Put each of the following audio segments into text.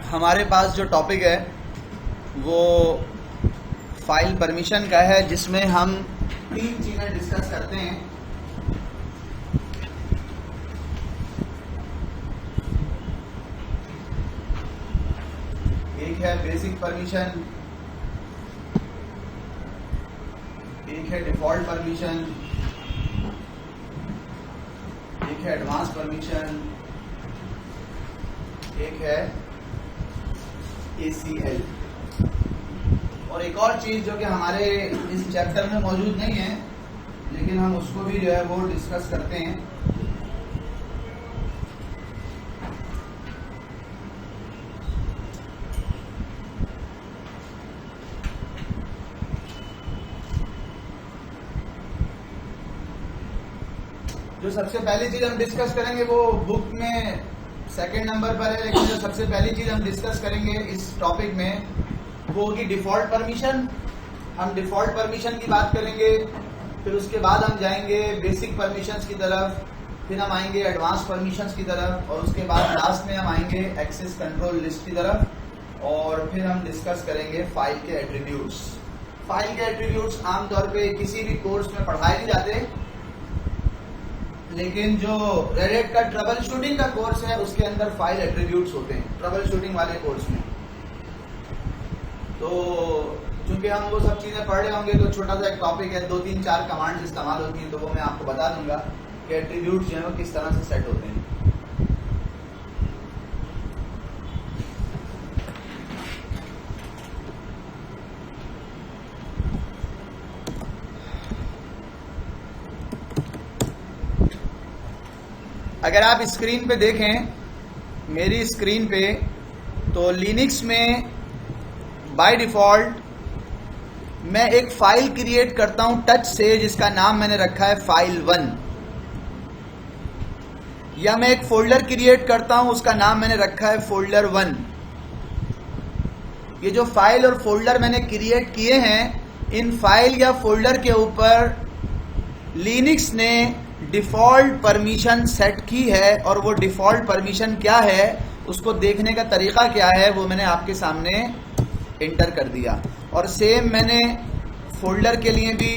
हमारे पास जो टॉपिक है वो फाइल परमिशन का है, जिसमें हम 3 चीज़ें डिस्कस करते हैं। एक है बेसिक परमिशन, एक है डिफॉल्ट परमिशन, एक है एडवांस परमिशन, एक है ACL। और एक और चीज जो कि हमारे इस चैप्टर में मौजूद नहीं है, लेकिन हम उसको भी जो है वो डिस्कस करते हैं। जो सबसे पहली चीज हम डिस्कस करेंगे वो बुक में 2nd नंबर पर है, लेकिन जो सबसे पहली चीज हम डिस्कस करेंगे इस टॉपिक में वो होगी डिफॉल्ट परमिशन। हम डिफॉल्ट परमिशन की बात करेंगे, फिर उसके बाद हम जाएंगे बेसिक परमिशंस की तरफ, फिर हम आएंगे एडवांस परमिशंस की तरफ, और उसके बाद लास्ट में हम आएंगे एक्सेस कंट्रोल लिस्ट की तरफ, और फिर हम डिस्कस करेंगे फाइल के एट्रीब्यूट्स। फाइल के एट्रीब्यूट्स आमतौर पे किसी भी कोर्स में पढ़ाए नहीं जाते, लेकिन जो रेड हैट का ट्रबल शूटिंग का कोर्स है उसके अंदर फाइल एट्रीब्यूट्स होते हैं, ट्रबल शूटिंग वाले कोर्स में। तो चूंकि हम वो सब चीजें पढ़ रहे होंगे तो छोटा सा एक टॉपिक है, 2-3-4 कमांड्स इस्तेमाल होती हैं, तो वो मैं आपको बता दूंगा कि एट्रीब्यूट्स जो है किस तरह से सेट होते हैं। अगर आप स्क्रीन पे देखें, मेरी स्क्रीन पे, तो लिनक्स में बाय डिफॉल्ट मैं एक फाइल क्रिएट करता हूं टच से, जिसका नाम मैंने रखा है file1, या मैं एक फोल्डर क्रिएट करता हूं, उसका नाम मैंने रखा है folder1। ये जो फाइल और फोल्डर मैंने क्रिएट किए हैं, इन फाइल या फोल्डर के ऊपर लिनक्स ने डिफॉल्ट परमिशन सेट की है, और वो डिफॉल्ट परमिशन क्या है, उसको देखने का तरीका क्या है, वो मैंने आपके सामने एंटर कर दिया। और सेम मैंने फोल्डर के लिए भी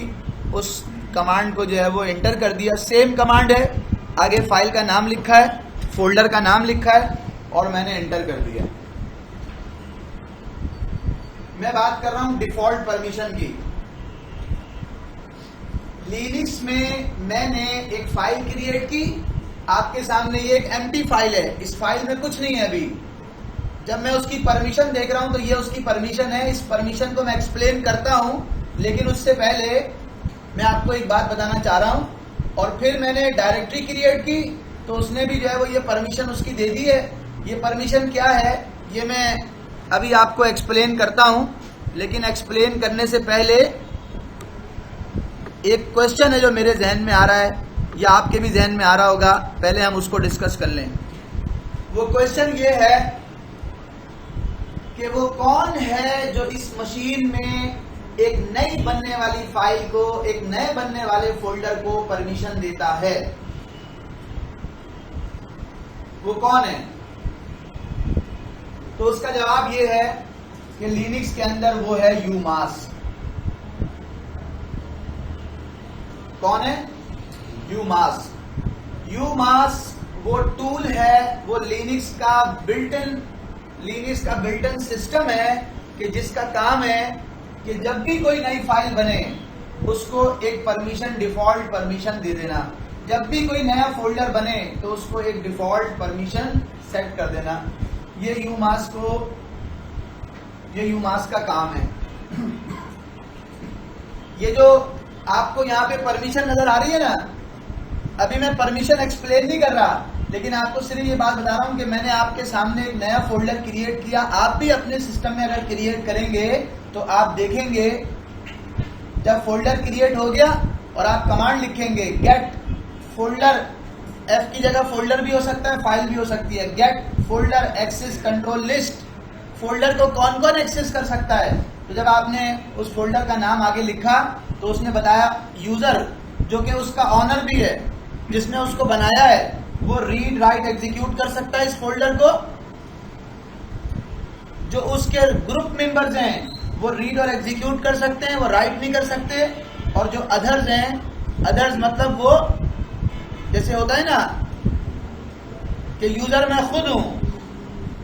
उस कमांड को जो है वो एंटर कर दिया। सेम कमांड है, आगे फाइल का नाम लिखा है, फोल्डर का नाम लिखा है, और मैंने एंटर कर दिया। मैं बात कर रहा हूं डिफॉल्ट परमिशन की। लिनक्स में मैंने एक फाइल क्रिएट की, आपके सामने ये एक एम्प्टी फाइल है, इस फाइल में कुछ नहीं है अभी। जब मैं उसकी परमिशन देख रहा हूं तो ये उसकी परमिशन है। इस परमिशन को मैं एक्सप्लेन करता हूं, लेकिन उससे पहले मैं आपको एक बात बताना चाह रहा हूं। और फिर मैंने डायरेक्टरी क्रिएट की, तो उसने भी जो है वो ये परमिशन उसकी दे दी है। ये परमिशन क्या है ये मैं अभी आपको एक्सप्लेन करता हूं, लेकिन एक्सप्लेन करने से पहले एक क्वेश्चन है जो मेरे जहन में आ रहा है, या आपके भी जहन में आ रहा होगा, पहले हम उसको डिस्कस कर लें। वो क्वेश्चन ये है कि वो कौन है जो इस मशीन में एक नई बनने वाली फाइल को, एक नए बनने वाले फोल्डर को परमिशन देता है। वो कौन है? तो उसका जवाब ये है कि लिनक्स के अंदर वो है यूमास। कौन है? यूमास। यूमास वो टूल है, वो लिनक्स का बिल्ट इन सिस्टम है, कि जिसका काम है कि जब भी कोई नई फाइल बने उसको एक परमिशन, डिफॉल्ट परमिशन दे देना। जब भी कोई नया फोल्डर बने तो उसको एक डिफॉल्ट परमिशन सेट कर देना। ये यूमास का काम है। ये जो आपको यहाँ पे परमिशन नजर आ रही है ना, अभी मैं परमिशन एक्सप्लेन नहीं कर रहा, लेकिन आपको सिर्फ ये बात बता रहा हूं कि मैंने आपके सामने एक नया फोल्डर क्रिएट किया। आप भी अपने सिस्टम में अगर क्रिएट करेंगे तो आप देखेंगे, जब फोल्डर क्रिएट हो गया और आप कमांड लिखेंगे गेट फोल्डर, एफ की जगह फोल्डर भी हो सकता है, फाइल भी हो सकती है, get folder access control list. Folder को कौन कौन एक्सेस कर सकता है? तो जब आपने उस फोल्डर का नाम आगे लिखा तो उसने बताया यूजर, जो कि उसका ऑनर भी है, जिसने उसको बनाया है, वो रीड राइट एग्जीक्यूट कर सकता है इस फोल्डर को। जो उसके ग्रुप मेंबर्स हैं वो रीड और एग्जीक्यूट कर सकते हैं, वो राइट नहीं कर सकते। और जो अदर्स हैं, अदर्स मतलब वो जैसे होता है ना कि यूजर मैं खुद हूं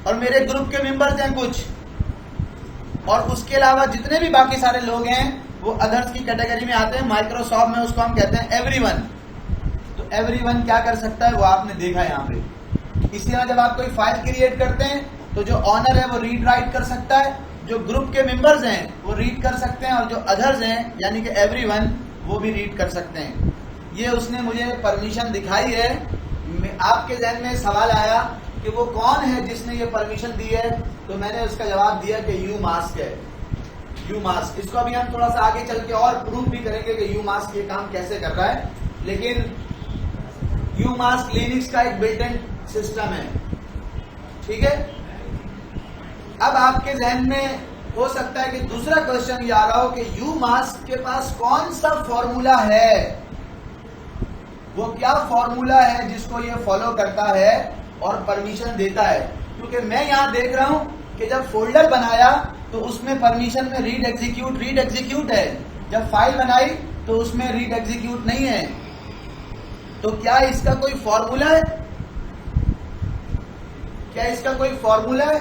और मेरे ग्रुप के मेंबर्स हैं कुछ, और उसके अलावा जितने भी बाकी सारे लोग हैं वो अदर्स की कैटेगरी में आते हैं। माइक्रोसॉफ्ट में उसको हम कहते हैं एवरीवन। तो एवरीवन क्या कर सकता है वो आपने देखा यहाँ पे। इसी तरह जब आप कोई फाइल क्रिएट करते हैं तो जो ऑनर है वो रीड राइट कर सकता है, जो ग्रुप के मेंबर्स हैं वो रीड कर सकते हैं, और जो अदर्स हैं यानी कि एवरीवन वो भी रीड कर सकते हैं। ये उसने मुझे परमिशन दिखाई है। आपके जहन में सवाल आया कि वो कौन है जिसने ये परमिशन दी है, तो मैंने उसका जवाब दिया कि यूमास्क है। यूमास्क, इसको अभी हम थोड़ा सा आगे चल के और प्रूव भी करेंगे कि यूमास्क ये काम कैसे कर रहा है। लेकिन यूमास्क लिनक्स का एक बिल्ट इन सिस्टम है, ठीक है। अब आपके जहन में हो सकता है कि दूसरा क्वेश्चन ये आ रहा हो कि यूमास्क के पास कौन सा फॉर्मूला है, वो क्या फॉर्मूला है जिसको ये फॉलो करता है और परमिशन देता है। क्योंकि मैं यहां देख रहा हूं कि जब फोल्डर बनाया तो उसमें परमिशन में रीड एग्जीक्यूट है, जब फाइल बनाई तो उसमें रीड एग्जीक्यूट नहीं है। तो क्या इसका कोई फॉर्मूला है? क्या इसका कोई फॉर्मूला है?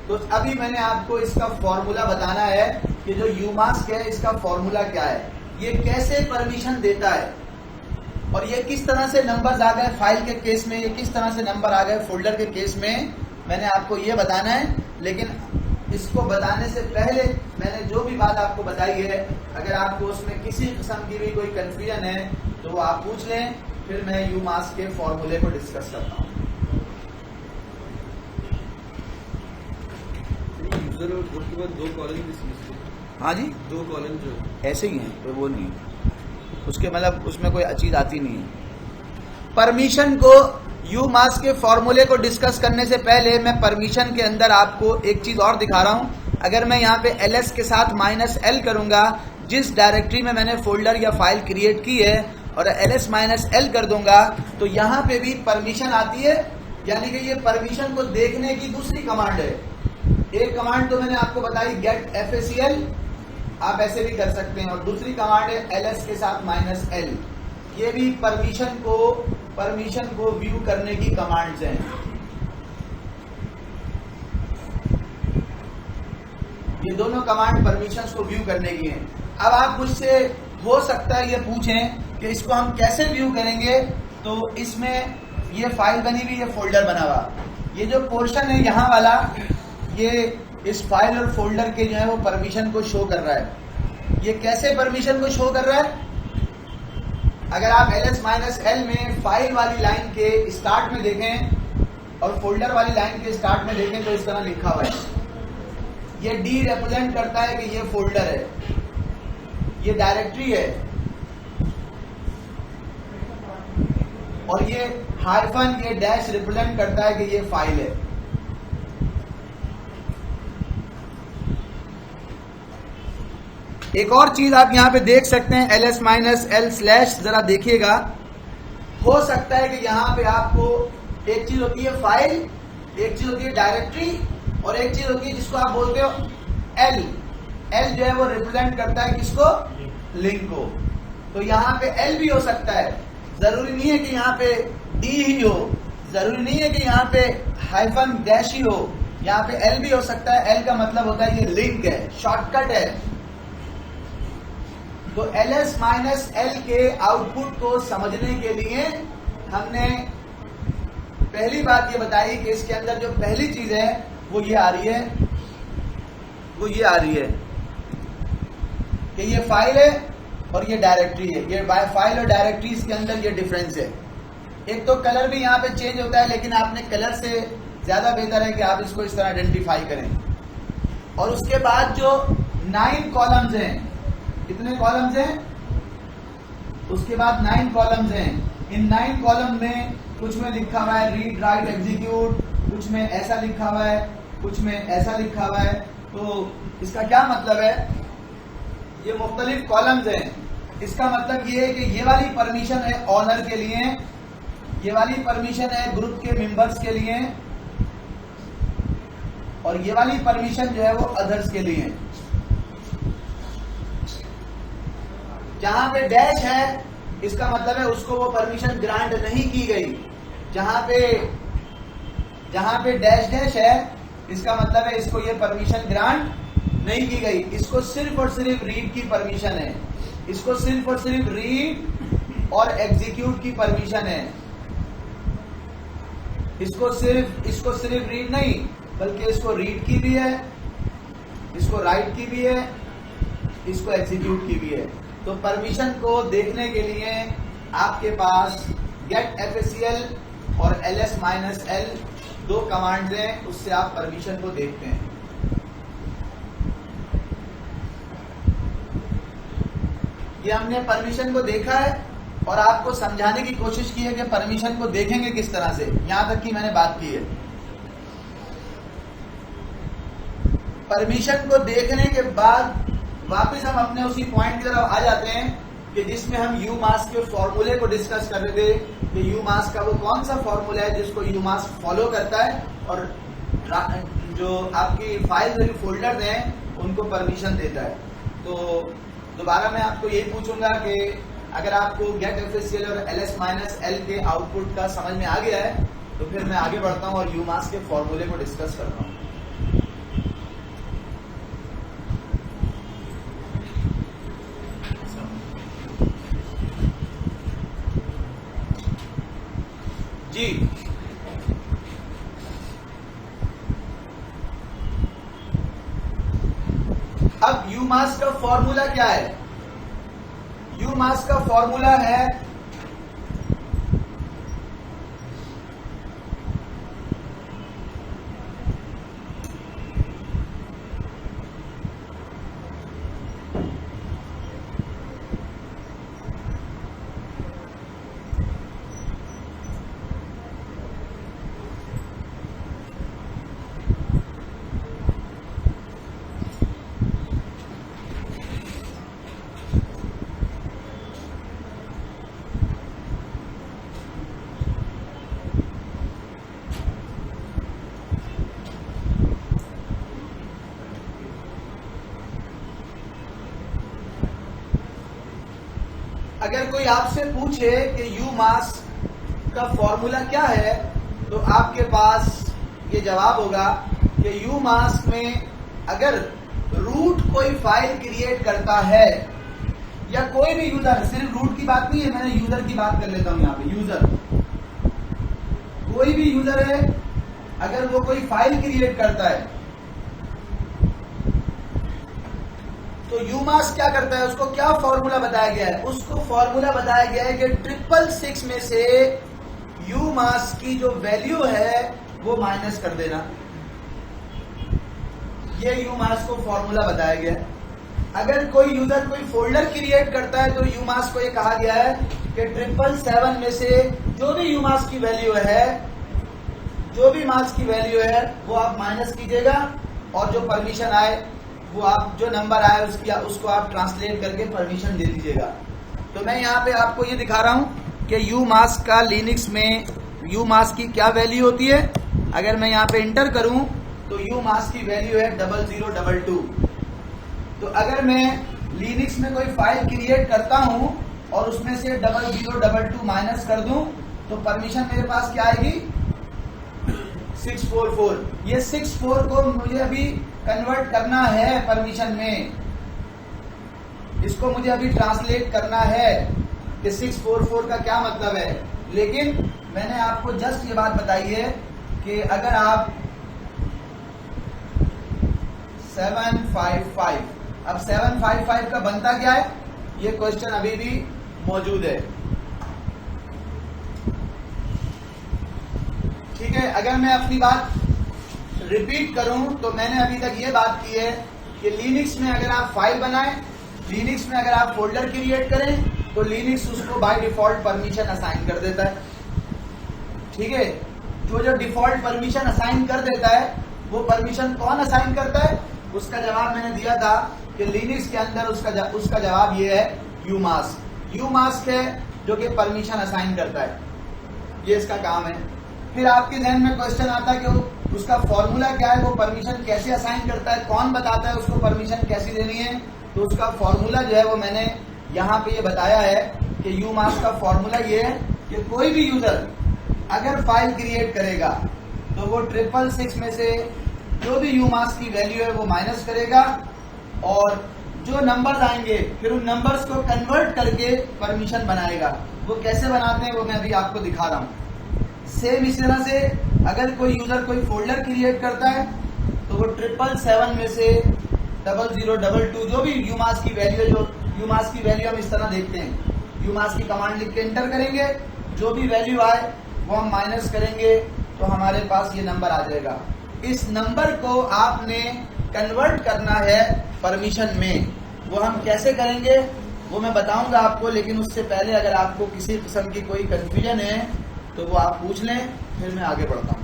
तो अभी मैंने आपको इसका फॉर्मूला बताना है कि जो यूमास्क है इसका फॉर्मूला क्या है, ये कैसे परमिशन देता है, और ये किस तरह से नंबर्स आ गए फाइल के केस में, ये किस तरह से नंबर आ गए फोल्डर के केस में, मैंने आपको ये बताना है। लेकिन इसको बताने से पहले मैंने जो भी बात आपको बताई है, अगर आपको उसमें किसी किस्म की भी कोई कंफ्यूजन है तो वो आप पूछ लें, फिर मैं यूमास्क के फॉर्मूले को डिस्कस करता हूँ। यूजर और ग्रुप के बाद दो कॉलम, हाँ जी, दो कॉलम जो ऐसे ही हैं, तो वो नहीं है उसके, मतलब उसमें कोई चीज आती नहीं है। परमिशन को यूमास्क के फॉर्मूले को डिस्कस करने से पहले मैं परमिशन के अंदर आपको एक चीज और दिखा रहा हूं। अगर मैं यहाँ पे ls के साथ -l करूंगा, जिस डायरेक्टरी में मैंने फोल्डर या फाइल क्रिएट की है, और ls-l कर दूंगा तो यहाँ पे भी परमिशन आती है। यानी कि ये परमिशन को देखने की दूसरी कमांड है। एक कमांड तो मैंने आपको बताई गेट facl, आप ऐसे भी कर सकते हैं, और दूसरी कमांड है ls के साथ -l। ये भी परमिशन को व्यू करने की कमांड्स हैं। ये दोनों कमांड परमिशंस को व्यू करने की हैं। अब आप मुझसे हो सकता है ये पूछें कि इसको हम कैसे व्यू करेंगे। तो इसमें ये फाइल बनी हुई, ये फोल्डर बना हुआ, ये जो पोर्शन है यहाँ वाला, ये इस फाइल और फोल्डर के जो है वो परमिशन को शो कर रहा है। ये कैसे परमिशन को शो कर रहा है? अगर आप ls-l में फाइल वाली लाइन के स्टार्ट में देखें और फोल्डर वाली लाइन के स्टार्ट में देखें तो इस तरह लिखा हुआ है। ये D रिप्रेजेंट करता है कि ये फोल्डर है, ये डायरेक्टरी है, और ये हाइफन, ये डैश रिप्रेजेंट करता है कि ये फाइल है। एक और चीज आप यहां पे देख सकते हैं, ls-l/ जरा देखिएगा। हो सकता है कि यहां पे आपको एक चीज होती है फाइल, एक चीज होती है डायरेक्टरी, और एक चीज होती है जिसको आप बोलते हो l। l जो है वो रिप्रेजेंट करता है किसको? लिंक को। तो यहाँ पे l भी हो सकता है, जरूरी नहीं है कि यहाँ पे d ही हो, जरूरी नहीं है कि यहाँ पे हाइफन डैश ही हो, यहाँ पे l भी हो सकता है। l का मतलब होता है ये लिंक है, शॉर्टकट है। तो ls-l के आउटपुट को समझने के लिए हमने पहली बात ये बताई कि इसके अंदर जो पहली चीज है वो ये आ रही है, वो ये आ रही है कि ये फाइल है और ये डायरेक्टरी है। ये फाइल और डायरेक्टरीज के अंदर ये डिफरेंस है। एक तो कलर भी यहाँ पे चेंज होता है, लेकिन आपने कलर से ज्यादा बेहतर है कि आप इसको इस तरह आइडेंटिफाई करें। और उसके बाद जो 9 कॉलम्स हैं, कितने कॉलम्स हैं? उसके बाद 9 कॉलम्स हैं। इन 9 कॉलम में कुछ में लिखा हुआ है रीड राइट एग्जीक्यूट, कुछ में ऐसा लिखा हुआ है, कुछ में ऐसा लिखा हुआ है। तो इसका क्या मतलब है? ये मुख्तलिफ कॉलम्स हैं। इसका मतलब ये है कि ये वाली परमिशन है ऑनर के लिए, ये वाली परमिशन है ग्रुप के मेंबर्स के लिए, और ये वाली परमिशन जो है वो अदर्स के लिए। जहां पे डैश है इसका मतलब है उसको वो परमिशन ग्रांट नहीं की गई। जहां पे डैश डैश है इसका मतलब है इसको ये परमिशन ग्रांट नहीं की गई। इसको सिर्फ और सिर्फ रीड की परमिशन है, इसको सिर्फ और सिर्फ रीड और एग्जीक्यूट की परमिशन है। इसको सिर्फ रीड नहीं बल्कि इसको रीड की भी है, इसको राइट की भी है, इसको एग्जीक्यूट की भी है। तो परमिशन को देखने के लिए आपके पास गेट एफएसीएल और ls-l दो कमांड्स हैं, उससे आप परमिशन को देखते हैं। ये हमने परमिशन को देखा है और आपको समझाने की कोशिश की है कि परमिशन को देखेंगे किस तरह से, यहां तक की मैंने बात की है। परमिशन को देखने के बाद वापस हम अपने उसी पॉइंट की तरफ आ जाते हैं कि जिसमें हम यू मास्क के फॉर्मूले को डिस्कस कर रहे थे कि यू मास्क का वो कौन सा फॉर्मूला है जिसको यू मास्क फॉलो करता है और जो आपकी फाइल जो फोल्डर हैं उनको परमिशन देता है। तो दोबारा मैं आपको यही पूछूंगा कि अगर आपको गेट एफएसीएल और ls-l के आउटपुट का समझ में आ गया है तो फिर मैं आगे बढ़ता हूं और यू मास्क के फॉर्मूले को डिस्कस करता हूं। जी अब यू मास्क का फॉर्मूला क्या है? यू मास्क का फॉर्मूला है अगर कोई आपसे पूछे कि यू मास्क का फॉर्मूला क्या है तो आपके पास ये जवाब होगा कि यू मास्क में अगर रूट कोई फाइल क्रिएट करता है या कोई भी यूजर, सिर्फ रूट की बात नहीं है, मैंने यूजर की बात कर लेता हूं यहां पे। यूजर कोई भी यूजर है अगर वो कोई फाइल क्रिएट करता है तो यूमास्क क्या करता है, उसको क्या फॉर्मूला बताया गया है? उसको फॉर्मूला बताया गया है कि 666 में से यूमास्क की जो वैल्यू है वो माइनस कर देना। ये यूमास्क को फॉर्मूला बताया गया है। अगर कोई यूजर कोई फोल्डर क्रिएट करता है तो यूमास्क को ये कहा गया है कि 777 में से जो भी यूमास्क की वैल्यू है, जो भी मास्क की वैल्यू है वो आप माइनस कीजिएगा और जो परमिशन आए वो आप, जो नंबर आए उसको आप ट्रांसलेट करके परमिशन दे दीजिएगा। तो मैं यहाँ पे आपको ये दिखा रहा हूँ कि यू मास्क का लिनक्स में यू मास्क की क्या वैल्यू होती है। अगर मैं यहाँ पे इंटर करूँ तो यू मास्क की वैल्यू है 0022। तो अगर मैं लिनक्स में कोई फाइल क्रिएट करता हूँ और उसमें से 0022 माइनस कर दूं तो परमिशन मेरे पास क्या आएगी? 644। ये 64 को मुझे अभी कन्वर्ट करना है परमिशन में, इसको मुझे अभी ट्रांसलेट करना है कि 644 का क्या मतलब है। लेकिन मैंने आपको जस्ट ये बात बताई है कि अगर आप 755, अब 755 का बनता क्या है, ये क्वेश्चन अभी भी मौजूद है। ठीक है, अगर मैं अपनी बात रिपीट करूं तो मैंने अभी तक ये बात की है कि लिनक्स में अगर आप फाइल बनाएं, लिनक्स में अगर आप फोल्डर क्रिएट करें तो लिनक्स उसको बाय डिफॉल्ट परमिशन असाइन कर देता है। ठीक है, जो डिफॉल्ट परमिशन असाइन कर देता है वो परमिशन कौन असाइन करता है? उसका जवाब मैंने दिया था कि लिनक्स के अंदर उसका जवाब ये है यूमास्क। यूमास्क है जो कि परमिशन असाइन करता है। ये इसका काम है। फिर आपके जहन में क्वेश्चन आता है कि वो उसका फॉर्मूला क्या है, वो परमिशन कैसे असाइन करता है, कौन बताता है उसको परमिशन कैसी देनी है। तो उसका फॉर्मूला जो है वो मैंने यहाँ पे ये बताया है कि यूमास्क का फॉर्मूला ये है कि कोई भी यूजर अगर फाइल क्रिएट करेगा तो वो 666 में से जो भी यूमास्क की वैल्यू है वो माइनस करेगा और जो नंबर्स आएंगे फिर उन नंबर्स को कन्वर्ट करके परमिशन बनाएगा। वो कैसे बनाते हैं वो मैं अभी आपको दिखा रहा हूँ। सेम इसी तरह से अगर कोई यूजर कोई फोल्डर क्रिएट करता है तो वो 777 में से 0022 जो भी यूमास्क की वैल्यू है, जो यूमास्क की वैल्यू हम इस तरह देखते हैं, यूमास्क की कमांड लिख के एंटर करेंगे, जो भी वैल्यू आए वो हम माइनस करेंगे तो हमारे पास ये नंबर आ जाएगा। इस नंबर को आपने कन्वर्ट करना है परमिशन में। वो हम कैसे करेंगे वो मैं बताऊंगा आपको, लेकिन उससे पहले अगर आपको किसी किस्म की कोई कंफ्यूजन है तो वो आप पूछ लें, फिर मैं आगे बढ़ता हूँ।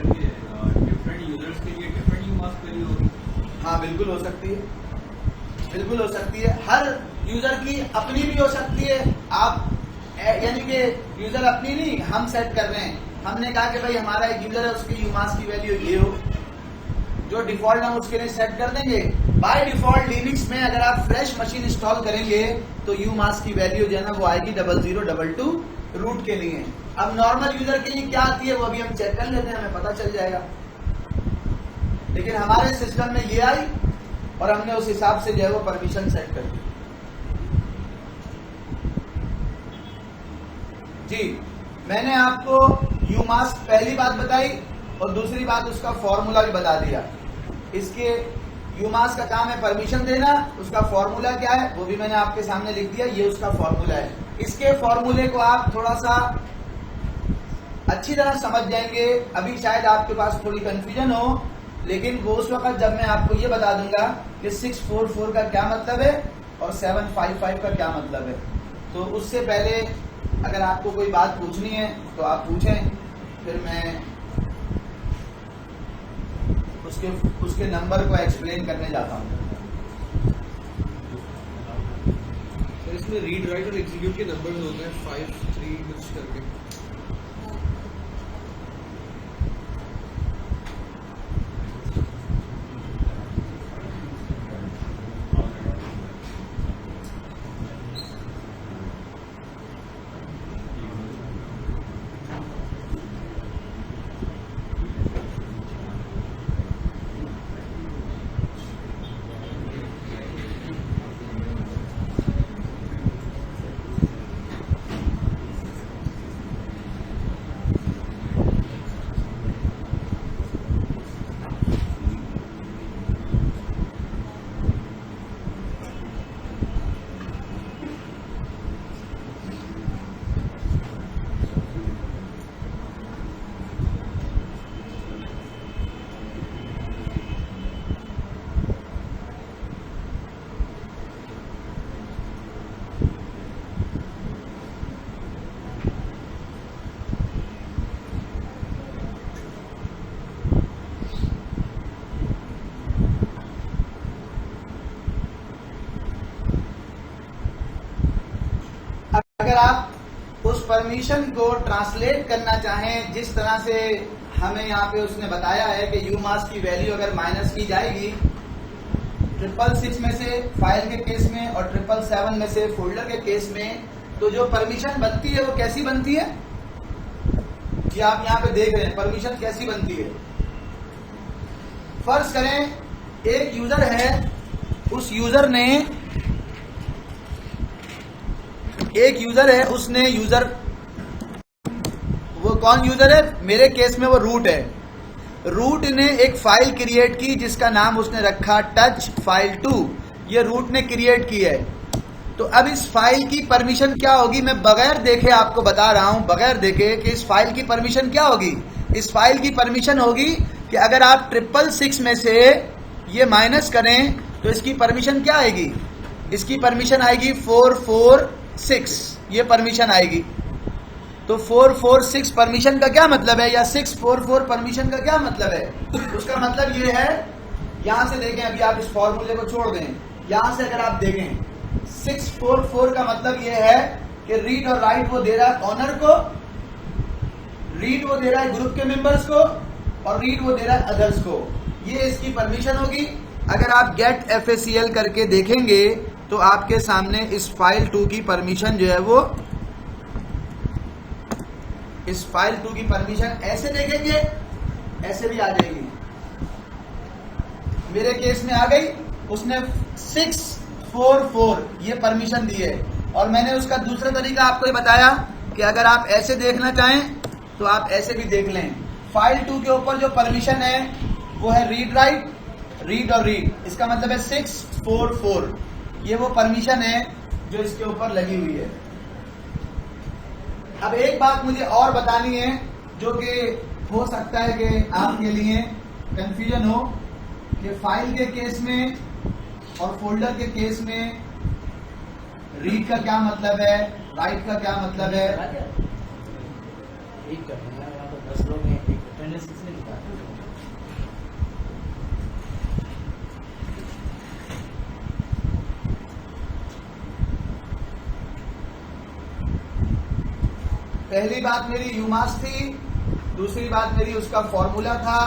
डिफरेंट यूजर्स के लिए डिफरेंट यूमास्क वैल्यू होगी? हाँ बिल्कुल हो सकती है, बिल्कुल हो सकती है। हर यूजर की अपनी भी हो सकती है। आप यानी कि यूजर अपनी नहीं, हम सेट कर रहे हैं। हमने कहा कि भाई हमारा एक यूजर है, उसकी यूमास्क की वैल्यू ये हो, जो डिफॉल्ट हम उसके लिए सेट कर देंगे। बाय डिफॉल्ट लिनक्स में अगर आप फ्रेश मशीन इंस्टॉल करेंगे तो यूमास्क की वैल्यू जो है ना वो आएगी 0022 रूट के लिए। अब नॉर्मल यूजर के लिए क्या आती है वो अभी हम चेक कर लेते हैं, हमें पता चल जाएगा। लेकिन हमारे सिस्टम में ये आई और हमने उस हिसाब से जो है वो परमिशन सेट कर दी। जी, मैंने आपको यूमास्क पहली बात बताई और दूसरी बात उसका फॉर्मूला भी बता दिया। इसके यूमास्क का काम है परमिशन देना, उसका फॉर्मूला क्या है वो भी मैंने आपके सामने लिख दिया, ये उसका फॉर्मूला है। इसके फॉर्मूले को आप थोड़ा सा अच्छी तरह समझ जाएंगे। अभी शायद आपके पास थोड़ी कंफ्यूजन हो, लेकिन वो उस वक्त जब मैं आपको ये बता दूंगा कि 644 का क्या मतलब है और 755 का क्या मतलब है। तो उससे पहले अगर आपको कोई बात पूछनी है तो आप पूछें, फिर मैं उसके नंबर को एक्सप्लेन करने जाता हूँ। सर इसमें रीड राइट और एग्जीक्यूट के नंबर्स होते हैं 5 3 कुछ करके। अगर आप उस परमिशन को ट्रांसलेट करना चाहें जिस तरह से हमें यहाँ पे उसने बताया है कि यूमास्क की वैल्यू अगर माइनस की जाएगी 666 में से फाइल के केस में और 777 में से फोल्डर के केस में, तो जो परमिशन बनती है वो कैसी बनती है कि आप यहाँ पे देख रहे हैं परमिशन कैसी बनती है। फर्ज करें एक यूजर है, उस यूजर ने एक यूजर है, उसने यूजर, वो कौन यूजर है, मेरे केस में वो रूट है। रूट ने एक फाइल क्रिएट की जिसका नाम उसने रखा टच फाइल 2, ये रूट ने क्रिएट की है। तो अब इस फाइल की परमिशन क्या होगी, मैं बगैर देखे आपको बता रहा हूं, बगैर देखे कि इस फाइल की परमिशन क्या होगी। इस फाइल की परमिशन होगी कि अगर आप 666 में से ये माइनस करें तो इसकी परमिशन क्या आएगी, इसकी परमिशन आएगी 446, ये परमिशन आएगी। तो 446 परमिशन का क्या मतलब है, या 644 परमिशन का क्या मतलब है, उसका मतलब ये है, यहां से देखें, अभी आप इस फॉर्मूले को छोड़ दें, यहां से अगर आप देखें 644 का मतलब ये है कि रीड और राइट वो दे रहा है ऑनर को, रीड वो दे रहा है ग्रुप के मेंबर्स को और रीड वो दे रहा है अदर्स को। ये इसकी परमिशन होगी। अगर आप गेट FACL करके देखेंगे तो आपके सामने इस फाइल 2 की परमिशन जो है वो, इस फाइल 2 की परमिशन ऐसे देखेंगे ऐसे भी आ जाएगी। मेरे केस में आ गई, उसने 644 ये परमिशन दी है। और मैंने उसका दूसरा तरीका आपको ये बताया कि अगर आप ऐसे देखना चाहें तो आप ऐसे भी देख लें। फाइल 2 के ऊपर जो परमिशन है वो है रीड राइट, रीड और रीड, इसका मतलब है 644, ये वो परमिशन है जो इसके ऊपर लगी हुई है। अब एक बात मुझे और बतानी है जो कि हो सकता है कि आपके लिए कंफ्यूजन हो कि फाइल के केस में और फोल्डर के केस में रीड का क्या मतलब है, राइट का क्या मतलब है। एक करना है, यहाँ पर 10 लोग हैं, एक अटेंडेंस किसने लिखा? पहली बात मेरी यूमास थी, दूसरी बात मेरी उसका फॉर्मूला था,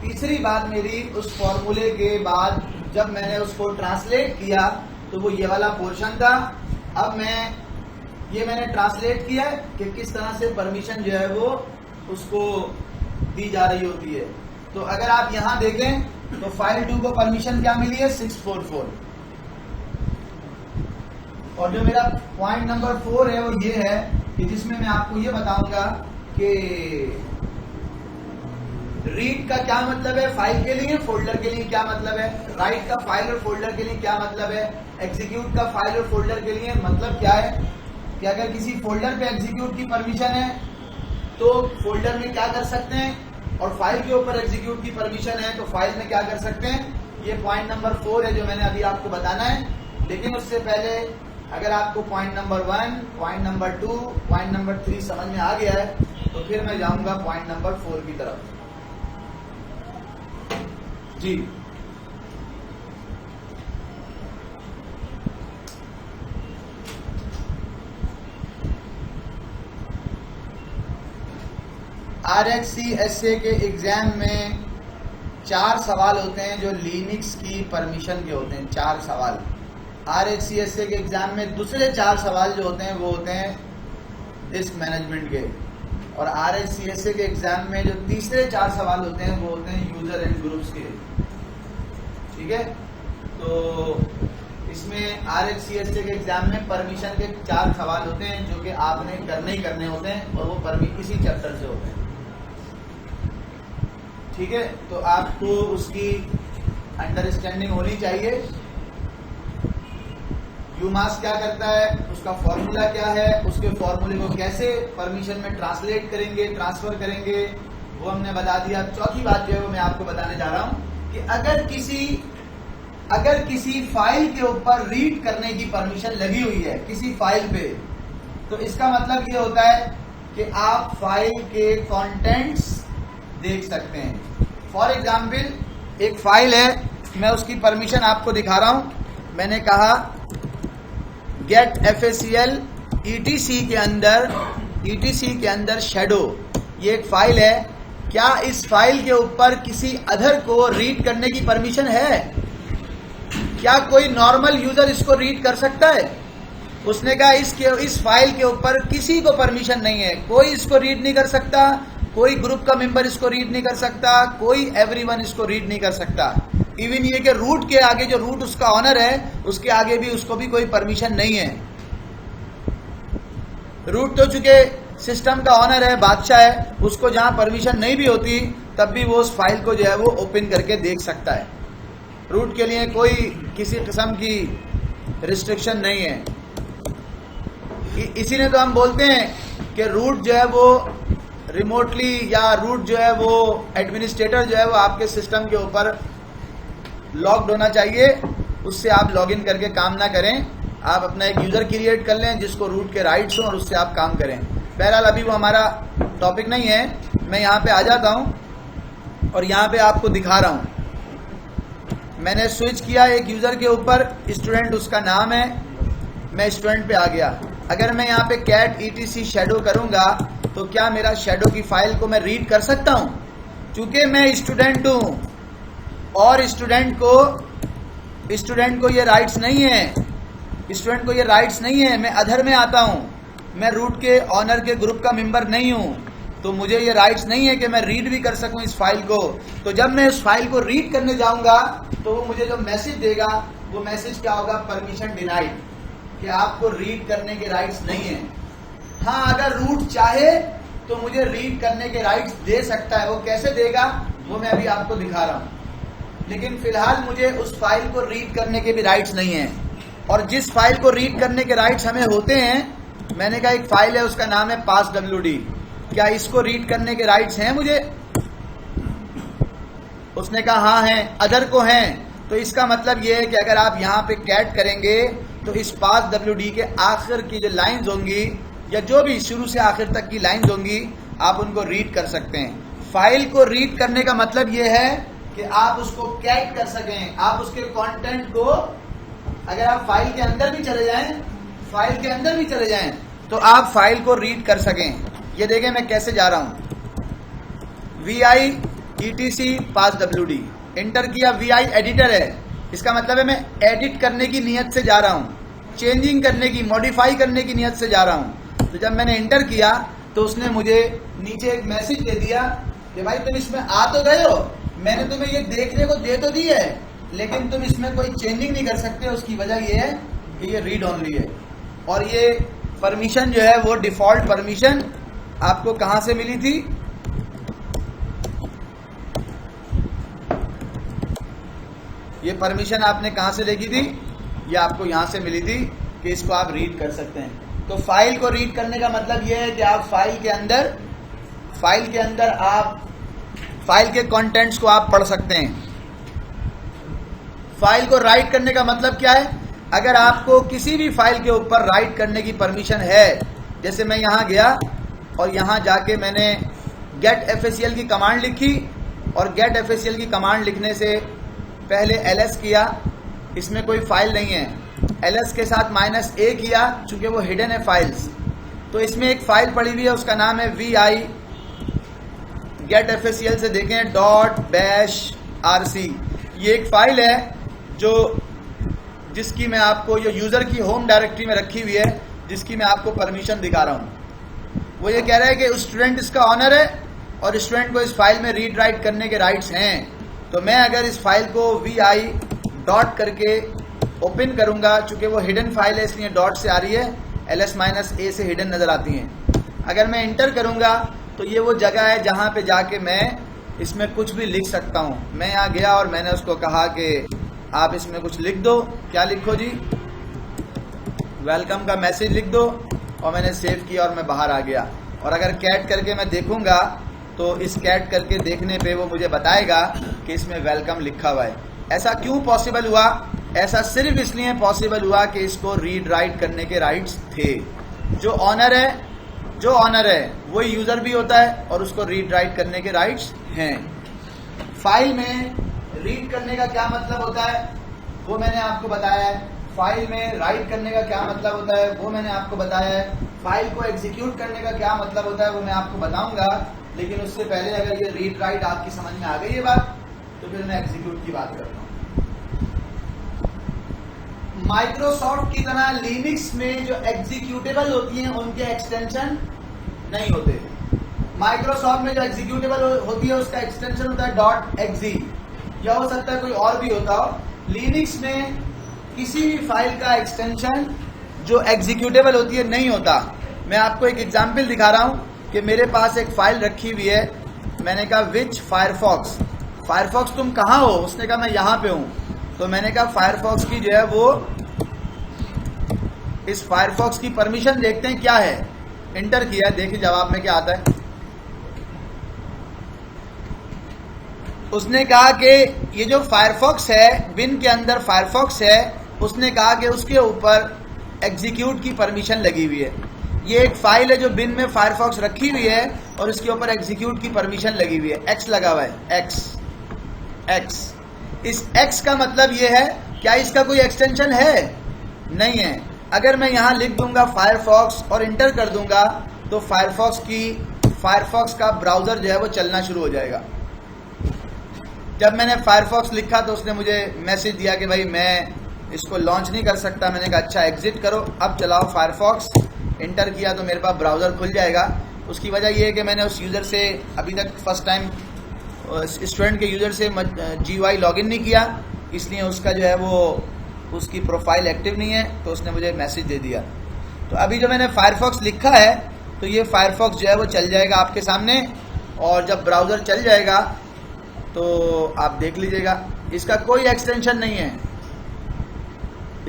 तीसरी बात मेरी उस फॉर्मूले के बाद जब मैंने उसको ट्रांसलेट किया तो वो ये वाला पोर्शन था। अब मैंने ट्रांसलेट किया कि किस तरह से परमिशन जो है वो उसको दी जा रही होती है। तो अगर आप यहां देखें तो फाइल 2 को परमिशन क्या मिली है, 644। और जो मेरा पॉइंट नंबर 4 है वो ये है कि जिसमें मैं आपको ये बताऊंगा कि रीड का क्या मतलब है फाइल के लिए, फोल्डर के लिए क्या मतलब है, राइट का फाइल और फोल्डर के लिए क्या मतलब है, एग्जीक्यूट का फाइल और फोल्डर के लिए मतलब क्या है कि अगर किसी फोल्डर पे एग्जीक्यूट की परमिशन है तो फोल्डर में क्या कर सकते हैं, और फाइल के ऊपर एग्जीक्यूट की परमिशन है तो फाइल में क्या कर सकते हैं। ये पॉइंट नंबर 4 है जो मैंने अभी आपको बताना है। लेकिन उससे पहले अगर आपको point number 1, point number 2, point number 3 समझ में आ गया है तो फिर मैं जाऊंगा पॉइंट नंबर 4 की तरफ। जी RxCSA के एग्जाम में 4 सवाल होते हैं जो लिनक्स की परमिशन के होते हैं। 4 सवाल RxCSA के एग्जाम में। दूसरे 4 सवाल जो होते हैं वो होते हैं डिस्क मैनेजमेंट के। और RxCSA के एग्जाम में जो तीसरे 4 सवाल होते हैं वो होते हैं यूजर एंड ग्रुप्स के। ठीक है, तो इसमें RxCSA के एग्जाम में परमिशन के 4 सवाल होते हैं जो कि आपने करने ही करने होते हैं और वो इसी चैप्टर से होते हैं। ठीक है, तो आपको उसकी अंडरस्टैंडिंग होनी चाहिए। यूमास क्या करता है, उसका फॉर्मूला क्या है, उसके फॉर्मूले को कैसे परमिशन में ट्रांसलेट करेंगे, ट्रांसफर करेंगे, वो हमने बता दिया। चौथी बात जो है वो मैं आपको बताने जा रहा हूं कि अगर किसी फाइल के ऊपर रीड करने की परमिशन लगी हुई है किसी फाइल पे, तो इसका मतलब ये होता है कि आप फाइल के कंटेंट्स देख सकते हैं। फॉर एग्जाम्पल एक फाइल है, मैं उसकी परमिशन आपको दिखा रहा हूं। मैंने कहा गेट FACL ETC के अंदर शेडो, ये एक फाइल है। क्या इस फाइल के ऊपर किसी अदर को रीड करने की परमिशन है? क्या कोई नॉर्मल यूजर इसको रीड कर सकता है? उसने कहा इस फाइल के ऊपर किसी को परमिशन नहीं है, कोई इसको रीड नहीं कर सकता, कोई ग्रुप का मेंबर इसको रीड नहीं कर सकता, कोई एवरीवन इसको रीड नहीं कर सकता। इवन ये कि रूट के आगे, जो रूट उसका ऑनर है, उसके आगे भी उसको भी कोई परमिशन नहीं है। रूट तो चूंकि सिस्टम का ऑनर है, बादशाह है, उसको जहां परमिशन नहीं भी होती तब भी वो उस फाइल को जो है वो ओपन करके देख सकता है। रूट के लिए कोई किसी किस्म की रिस्ट्रिक्शन नहीं है। इसी ने तो हम बोलते हैं कि रूट जो है वो रिमोटली, या रूट जो है वो एडमिनिस्ट्रेटर जो है वो आपके सिस्टम के ऊपर लॉग्ड होना चाहिए, उससे आप लॉगिन करके काम ना करें। आप अपना एक यूजर क्रिएट कर लें जिसको रूट के राइट्स हों और उससे आप काम करें। बहरहाल अभी वो हमारा टॉपिक नहीं है। मैं यहाँ पे आ जाता हूँ और यहाँ पे आपको दिखा रहा हूँ। मैंने स्विच किया एक यूजर के ऊपर, स्टूडेंट उसका नाम है, मैं स्टूडेंट पे आ गया। अगर मैं यहाँ पे कैट ETC शेडो करूंगा तो क्या मेरा शैडो की फाइल को मैं रीड कर सकता हूं? चूंकि मैं स्टूडेंट हूं और स्टूडेंट को ये राइट्स नहीं है, स्टूडेंट को ये राइट्स नहीं है, मैं अधर में आता हूं, मैं रूट के ऑनर के ग्रुप का मेंबर नहीं हूं, तो मुझे ये राइट्स नहीं है कि मैं रीड भी कर सकूं इस फाइल को। तो जब मैं इस फाइल को रीड करने जाऊंगा तो वो मुझे जो मैसेज देगा वो मैसेज क्या होगा? परमिशन डिनाइड, कि आपको रीड करने के राइट्स नहीं है। हाँ, अगर रूट चाहे तो मुझे रीड करने के राइट्स दे सकता है। वो कैसे देगा वो मैं अभी आपको दिखा रहा हूं, लेकिन फिलहाल मुझे उस फाइल को रीड करने के भी राइट्स नहीं है। और जिस फाइल को रीड करने के राइट्स हमें होते हैं, मैंने कहा एक फाइल है उसका नाम है passwd, क्या इसको रीड करने के राइट्स हैं मुझे? उसने कहा हाँ हैं, अदर को हैं। तो इसका मतलब ये है कि अगर आप यहाँ पे कैट करेंगे तो इस passwd के आखिर की जो लाइंस होंगी या जो भी शुरू से आखिर तक की लाइंस होंगी आप उनको रीड कर सकते हैं। फाइल को रीड करने का मतलब ये है कि आप उसको कैट कर सकें, आप उसके कंटेंट को, अगर आप फाइल के अंदर भी चले जाएं तो आप फाइल को रीड कर सकें। ये देखें मैं कैसे जा रहा हूं, VI passwd इंटर किया, VI एडिटर है, इसका मतलब है मैं एडिट करने की नियत से जा रहा हूं, चेंजिंग करने की, मॉडिफाई करने की नियत से जा रहा हूं। तो जब मैंने इंटर किया तो उसने मुझे नीचे एक मैसेज दे दिया कि भाई तुम इसमें आ तो गए हो, मैंने तुम्हें ये देखने को दे तो दी है, लेकिन तुम इसमें कोई चेंजिंग नहीं कर सकते। उसकी वजह ये है कि ये रीड ओनली है। और ये परमिशन जो है वो डिफॉल्ट परमिशन आपको कहां से मिली थी? ये परमिशन आपने कहां से देखी थी? ये आपको यहां से मिली थी कि इसको आप रीड कर सकते हैं। तो फाइल को रीड करने का मतलब ये है कि आप फाइल के अंदर आप फाइल के कंटेंट्स को आप पढ़ सकते हैं। फाइल को राइट करने का मतलब क्या है? अगर आपको किसी भी फाइल के ऊपर राइट करने की परमिशन है, जैसे मैं यहां गया और यहां जाके मैंने गेट FACL की कमांड लिखी और गेट FACL की कमांड लिखने से पहले ls किया, इसमें कोई फाइल नहीं है, ls के साथ -a किया चूंकि वो हिडन है फाइल्स, तो इसमें एक फाइल पड़ी हुई है उसका नाम है VI गेट FACL से देखें .bashrc। ये एक फाइल है जिसकी मैं आपको, ये यूजर की होम डायरेक्टरी में रखी हुई है, जिसकी मैं आपको परमिशन दिखा रहा हूं। वो ये कह रहा है कि स्टूडेंट इसका ऑनर है और स्टूडेंट को इस फाइल में रीड राइट करने के राइट्स हैं। तो मैं अगर इस फाइल को VI डॉट करके ओपन करूंगा, चूंकि वो हिडन फाइल है इसलिए डॉट से आ रही है, ls-a से हिडन नजर आती हैं। अगर मैं इंटर करूंगा तो ये वो जगह है जहां पे जाके मैं इसमें कुछ भी लिख सकता हूं। मैं यहाँ गया और मैंने उसको कहा कि आप इसमें कुछ लिख दो। क्या लिखो जी? वेलकम का मैसेज लिख दो, और मैंने सेव किया और मैं बाहर आ गया। और अगर कैट करके मैं देखूंगा तो इस कैट करके देखने पे वो मुझे बताएगा कि इसमें वेलकम लिखा हुआ है। ऐसा क्यों पॉसिबल हुआ? ऐसा सिर्फ इसलिए पॉसिबल हुआ कि इसको रीड राइट करने के राइट्स थे। जो ऑनर है वो यूजर भी होता है और उसको रीड राइट करने के राइट्स हैं। फाइल में रीड करने का क्या मतलब होता है वो मैंने आपको बताया है। फाइल में राइट करने का क्या मतलब होता है वो मैंने आपको बताया है। फाइल को एग्जीक्यूट करने का क्या मतलब होता है वो मैं आपको बताऊंगा, लेकिन उससे पहले अगर ये रीड राइट आपकी समझ में आ गई है बात, तो फिर मैं एग्जीक्यूट की बात करता हूँ। माइक्रोसॉफ्ट की तरह लिनक्स में जो एग्जीक्यूटेबल होती हैं उनके एक्सटेंशन नहीं होते। माइक्रोसॉफ्ट में जो एग्जीक्यूटेबल होती है उसका एक्सटेंशन होता है .exe, या हो सकता है कोई और भी होता हो। लिनक्स में किसी भी फाइल का एक्सटेंशन जो एग्जीक्यूटेबल होती है नहीं होता। मैं आपको एक एग्जांपल दिखा रहा हूं कि मेरे पास एक फाइल रखी हुई है। मैंने कहा विच फायरफॉक्स तुम कहाँ हो? उसने कहा मैं यहां पे हूं। तो मैंने कहा फायरफॉक्स की जो है वो, इस फायरफॉक्स की परमिशन देखते हैं क्या है। इंटर किया, देखिए जवाब में क्या आता है। उसने कहा कि ये जो फायरफॉक्स है, बिन के अंदर फायरफॉक्स है, उसने कहा कि उसके ऊपर एग्जीक्यूट की परमिशन लगी हुई है। ये एक फाइल है जो बिन में फायरफॉक्स रखी हुई है और इसके ऊपर एग्जीक्यूट की परमिशन लगी हुई है। एक्स लगा हुआ है, एक्स। इस एक्स का मतलब ये है, क्या इसका कोई एक्सटेंशन है? नहीं है। अगर मैं यहां लिख दूंगा फायरफॉक्स और इंटर कर दूंगा तो फायरफॉक्स का ब्राउज़र जो है वो चलना शुरू हो जाएगा। जब मैंने फायरफॉक्स लिखा तो उसने मुझे मैसेज दिया कि भाई मैं इसको लॉन्च नहीं कर सकता। मैंने कहा अच्छा एग्जिट करो, अब चलाओ फायरफॉक्स। इंटर किया तो मेरे पास ब्राउज़र खुल जाएगा। उसकी वजह यह है कि मैंने उस यूज़र से अभी तक फर्स्ट टाइम स्टूडेंट के यूज़र से GUI लॉगिन नहीं किया, इसलिए उसका जो है वो उसकी प्रोफाइल एक्टिव नहीं है, तो उसने मुझे मैसेज दे दिया। तो अभी जो मैंने फायरफॉक्स लिखा है तो ये फायरफॉक्स जो है वो चल जाएगा आपके सामने, और जब ब्राउज़र चल जाएगा तो आप देख लीजिएगा। इसका कोई एक्सटेंशन नहीं है,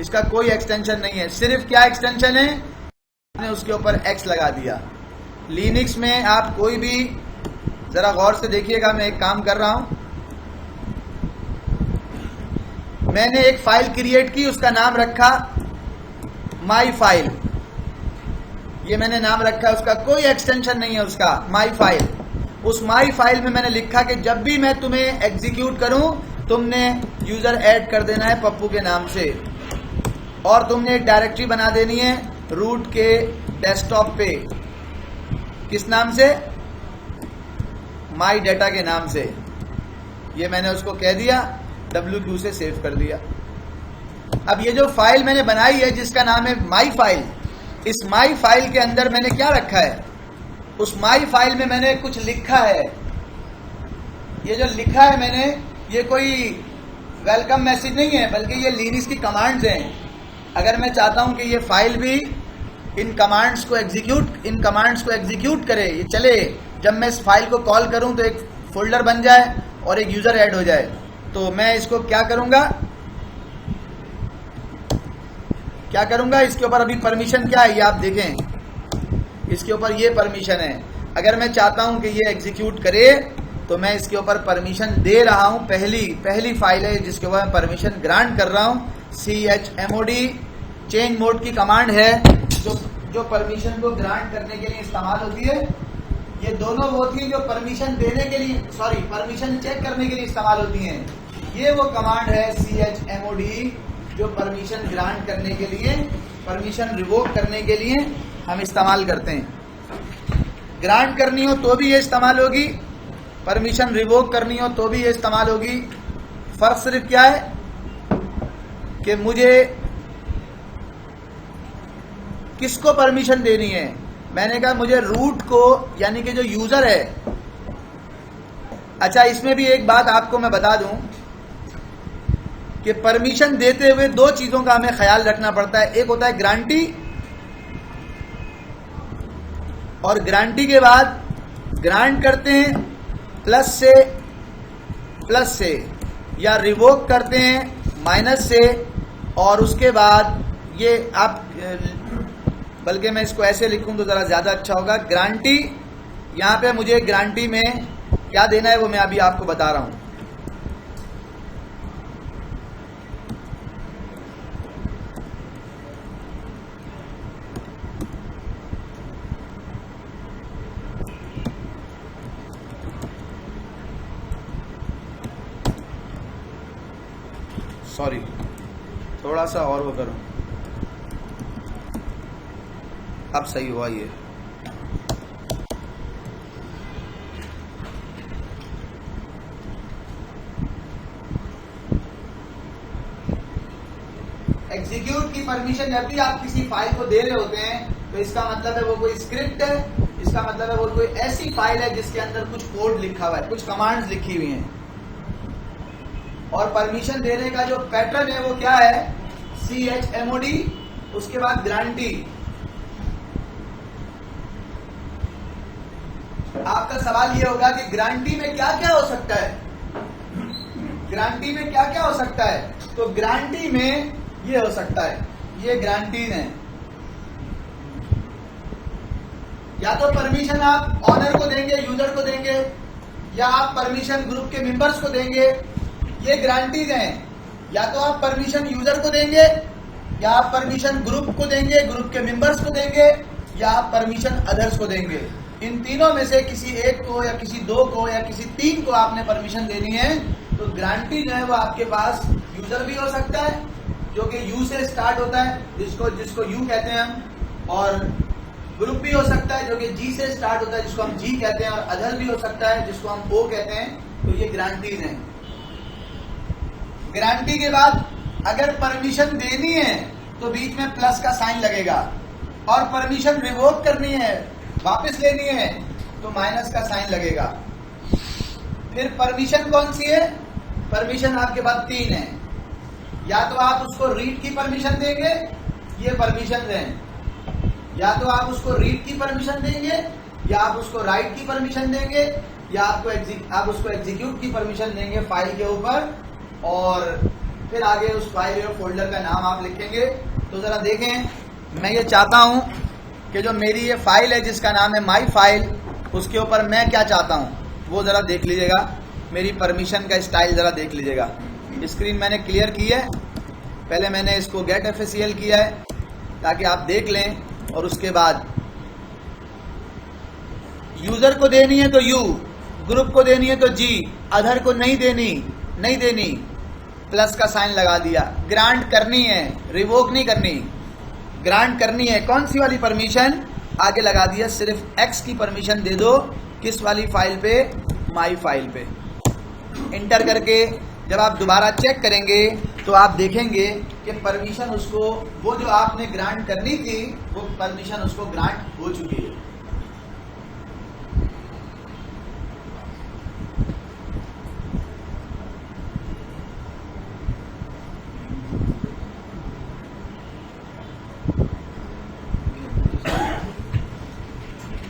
इसका कोई एक्सटेंशन नहीं है, सिर्फ क्या एक्सटेंशन है, आपने उसके ऊपर X लगा दिया। लिनक्स में आप कोई भी, जरा गौर से देखिएगा, मैं एक काम कर रहा हूं, मैंने एक फाइल क्रिएट की, उसका नाम रखा माई फाइल। ये मैंने नाम रखा, उसका कोई एक्सटेंशन नहीं है, उसका माई फाइल। उस माई फाइल में मैंने लिखा कि जब भी मैं तुम्हें एग्जीक्यूट करूं तुमने यूजर ऐड कर देना है पप्पू के नाम से, और तुमने एक डायरेक्टरी बना देनी है रूट के डेस्कटॉप पे। किस नाम से? माई डाटा के नाम से। ये मैंने उसको कह दिया, WQ से सेव कर दिया। अब ये जो फाइल मैंने बनाई है जिसका नाम है माई फाइल, इस माई फाइल के अंदर मैंने क्या रखा है, उस माई फाइल में मैंने कुछ लिखा है। ये जो लिखा है मैंने, ये कोई वेलकम मैसेज नहीं है, बल्कि ये लिनक्स की कमांड्स हैं। अगर मैं चाहता हूं कि ये फाइल भी इन कमांड्स को एग्जीक्यूट करे, ये चले, जब मैं इस फाइल को कॉल करूं तो एक फोल्डर बन जाए और एक यूजर ऐड हो जाए, तो मैं इसको क्या करूंगा, इसके ऊपर अभी परमिशन क्या है ये आप देखें। इसके ऊपर ये परमिशन है। अगर मैं चाहता हूं कि ये एग्जीक्यूट करे तो मैं इसके ऊपर परमिशन दे रहा हूं। पहली फाइल है जिसके ऊपर मैं परमिशन ग्रांट कर रहा हूं। chmod चेंज मोड की कमांड है जो परमिशन को ग्रांट करने के लिए इस्तेमाल होती है। ये दोनों वो थी जो परमिशन देने के लिए, परमिशन चेक करने के लिए इस्तेमाल होती हैं। ये वो कमांड है chmod जो परमिशन ग्रांट करने के लिए, परमिशन रिवोक करने के लिए हम इस्तेमाल करते हैं। ग्रांट करनी हो तो भी ये इस्तेमाल होगी, परमिशन रिवोक करनी हो तो भी ये इस्तेमाल होगी। फर्क सिर्फ क्या है कि मुझे किसको परमिशन देनी है। मैंने कहा मुझे रूट को, यानी कि जो यूजर है। अच्छा, इसमें भी एक बात आपको मैं बता दूं कि परमिशन देते हुए दो चीजों का हमें ख्याल रखना पड़ता है। एक होता है ग्रांटी, और ग्रांटी के बाद ग्रांट करते हैं प्लस से, या रिवोक करते हैं माइनस से, और उसके बाद ये आप, बल्कि मैं इसको ऐसे लिखूं तो जरा ज्यादा अच्छा होगा। ग्रांटी, यहां पे मुझे ग्रांटी में क्या देना है वो मैं अभी आपको बता रहा हूं। सॉरी, थोड़ा सा और वो करो, अब सही हुआ। ये एग्जीक्यूट की परमिशन जब भी आप किसी फाइल को दे रहे होते हैं तो इसका मतलब है वो कोई स्क्रिप्ट है, इसका मतलब है वो कोई ऐसी फाइल है जिसके अंदर कुछ कोड लिखा हुआ है, कुछ कमांड्स लिखी हुई हैं। और परमिशन देने का जो पैटर्न है वो क्या है, chmod, उसके बाद ग्रांटी। आपका सवाल ये होगा कि ग्रांटी में क्या क्या हो सकता है, ग्रांटी में क्या क्या हो सकता है। तो ग्रांटी में ये हो सकता है, ये ग्रांटीज हैं। या तो परमिशन आप ऑनर को देंगे, यूजर को देंगे, या आप परमिशन ग्रुप के मेंबर्स को देंगे, ये ग्रांटीज हैं। या तो आप परमिशन यूजर को देंगे, या आप परमिशन ग्रुप को देंगे, ग्रुप के मेंबर्स को देंगे, या आप परमिशन अदर्स को देंगे। इन तीनों में से किसी एक को, या किसी दो को, या किसी तीन को आपने परमिशन देनी है। तो ग्रांटी जो है वो आपके पास यूजर भी हो सकता है जो कि यू से स्टार्ट होता है, जिसको यू कहते हैं हम, और ग्रुप भी हो सकता है जो कि जी से स्टार्ट होता है, जिसको हम जी कहते हैं, और अदर भी हो सकता है जिसको हम ओ कहते हैं। तो ये गारंटीज हैं। गारंटी के बाद अगर परमिशन देनी है तो बीच में प्लस का साइन लगेगा, और परमिशन रिवोक करनी है, वापस लेनी है, तो माइनस का साइन लगेगा। फिर परमिशन कौन सी है? परमिशन आपके पास 3 है। या तो आप उसको रीड की परमिशन देंगे, ये परमिशन दें, या तो आप उसको रीड की परमिशन देंगे, या आप उसको राइट की परमिशन देंगे, या आप उसको एग्जीक्यूट की परमिशन देंगे फाइल के ऊपर, और फिर आगे उस फाइल या फोल्डर का नाम आप लिखेंगे। तो जरा देखें, मैं ये चाहता हूं कि जो मेरी ये फाइल है जिसका नाम है माई फाइल, उसके ऊपर मैं क्या चाहता हूं वो जरा देख लीजिएगा। मेरी परमिशन का स्टाइल जरा देख लीजिएगा। स्क्रीन मैंने क्लियर की है, पहले मैंने इसको गेट FACL किया है ताकि आप देख लें, और उसके बाद यूजर को देनी है तो यू, ग्रुप को देनी है तो जी, अदर को नहीं देनी, प्लस का साइन लगा दिया। ग्रांट करनी है, रिवोक नहीं करनी, ग्रांट करनी है। कौन सी वाली परमिशन? आगे लगा दिया सिर्फ एक्स की परमिशन दे दो। किस वाली फाइल पे? माई फाइल पे। इंटर करके जब आप दोबारा चेक करेंगे तो आप देखेंगे कि परमिशन उसको, वो जो आपने ग्रांट करनी थी वो परमिशन उसको ग्रांट हो चुकी है।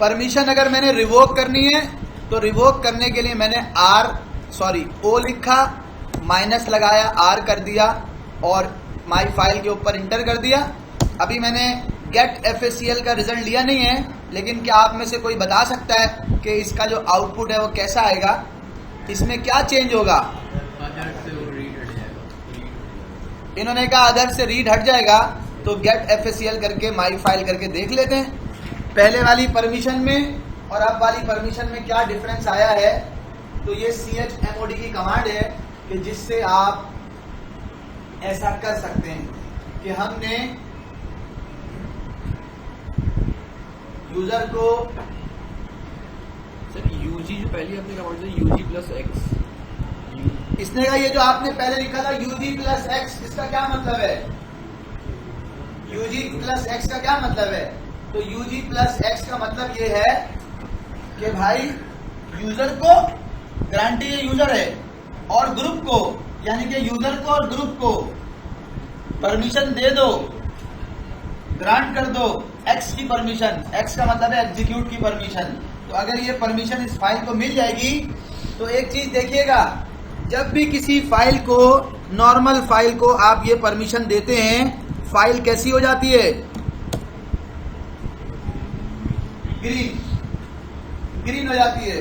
परमिशन अगर मैंने रिवोक करनी है तो रिवोक करने के लिए मैंने ओ लिखा, माइनस लगाया, आर कर दिया, और माई फाइल के ऊपर इंटर कर दिया। अभी मैंने गेट FACL का रिजल्ट लिया नहीं है, लेकिन क्या आप में से कोई बता सकता है कि इसका जो आउटपुट है वो कैसा आएगा? इसमें क्या चेंज होगा? इन्होंने कहा अदर से रीड हट जाएगा, तो गेट FACL करके माई फाइल करके देख लेते हैं पहले वाली परमिशन में और अब वाली परमिशन में क्या डिफरेंस आया है। तो ये chmod की कमांड है कि जिससे आप ऐसा कर सकते हैं कि हमने यूजर को, सर यूजी जो पहले आपने कमांड दी यूजी प्लस एक्स, इसने कहा ये जो आपने पहले लिखा था यूजी प्लस एक्स, इसका क्या मतलब है? यूजी प्लस एक्स का क्या मतलब है? तो यूजी प्लस एक्स का मतलब ये है कि भाई यूजर को गारंटी ये यूजर है, और ग्रुप को, यानी कि यूजर को और ग्रुप को परमिशन दे दो, ग्रांट कर दो एक्स की परमिशन। एक्स का मतलब है एग्जीक्यूट की परमिशन। तो अगर ये परमिशन इस फाइल को मिल जाएगी तो एक चीज देखिएगा, जब भी किसी फाइल को, नॉर्मल फाइल को आप ये परमिशन देते हैं, फाइल कैसी हो जाती है? ग्रीन हो जाती है।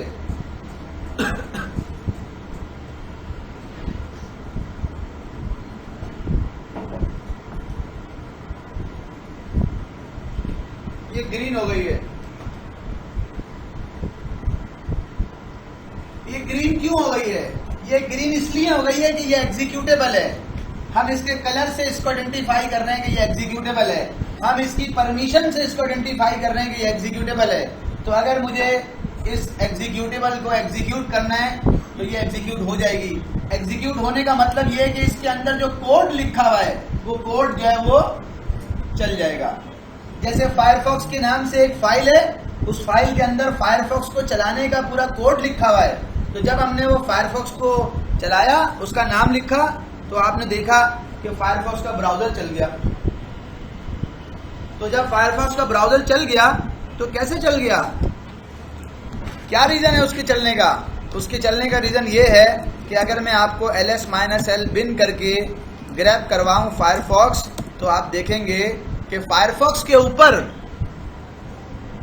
ये ग्रीन हो गई है। ये ग्रीन क्यों हो गई है? ये ग्रीन इसलिए हो गई है कि ये एग्जीक्यूटेबल है। हम इसके कलर से इसको आइडेंटिफाई कर रहे हैं कि ये एग्जीक्यूटेबल है। हम इसकी परमिशन से इसको आइडेंटिफाई कर रहे हैं कि ये एग्जीक्यूटेबल है। तो अगर मुझे इस एग्जीक्यूटेबल को एग्जीक्यूट करना है तो ये एग्जीक्यूट हो जाएगी। एग्जीक्यूट होने का मतलब ये है कि इसके अंदर जो कोड लिखा हुआ है वो कोड जो है वो चल जाएगा। जैसे फायरफॉक्स के नाम से एक फाइल है, उस फाइल के अंदर फायरफॉक्स को चलाने का पूरा कोड लिखा हुआ है। तो जब हमने वो फायरफॉक्स को चलाया, उसका नाम लिखा, तो आपने देखा कि फायरफॉक्स का ब्राउजर चल गया। तो जब फायरफॉक्स का ब्राउजर चल गया तो कैसे चल गया? क्या रीजन है उसके चलने का? उसके चलने का रीजन ये है कि अगर मैं आपको ls-l bin करके ग्रैब करवाऊं फायरफॉक्स, तो आप देखेंगे कि फायरफॉक्स के ऊपर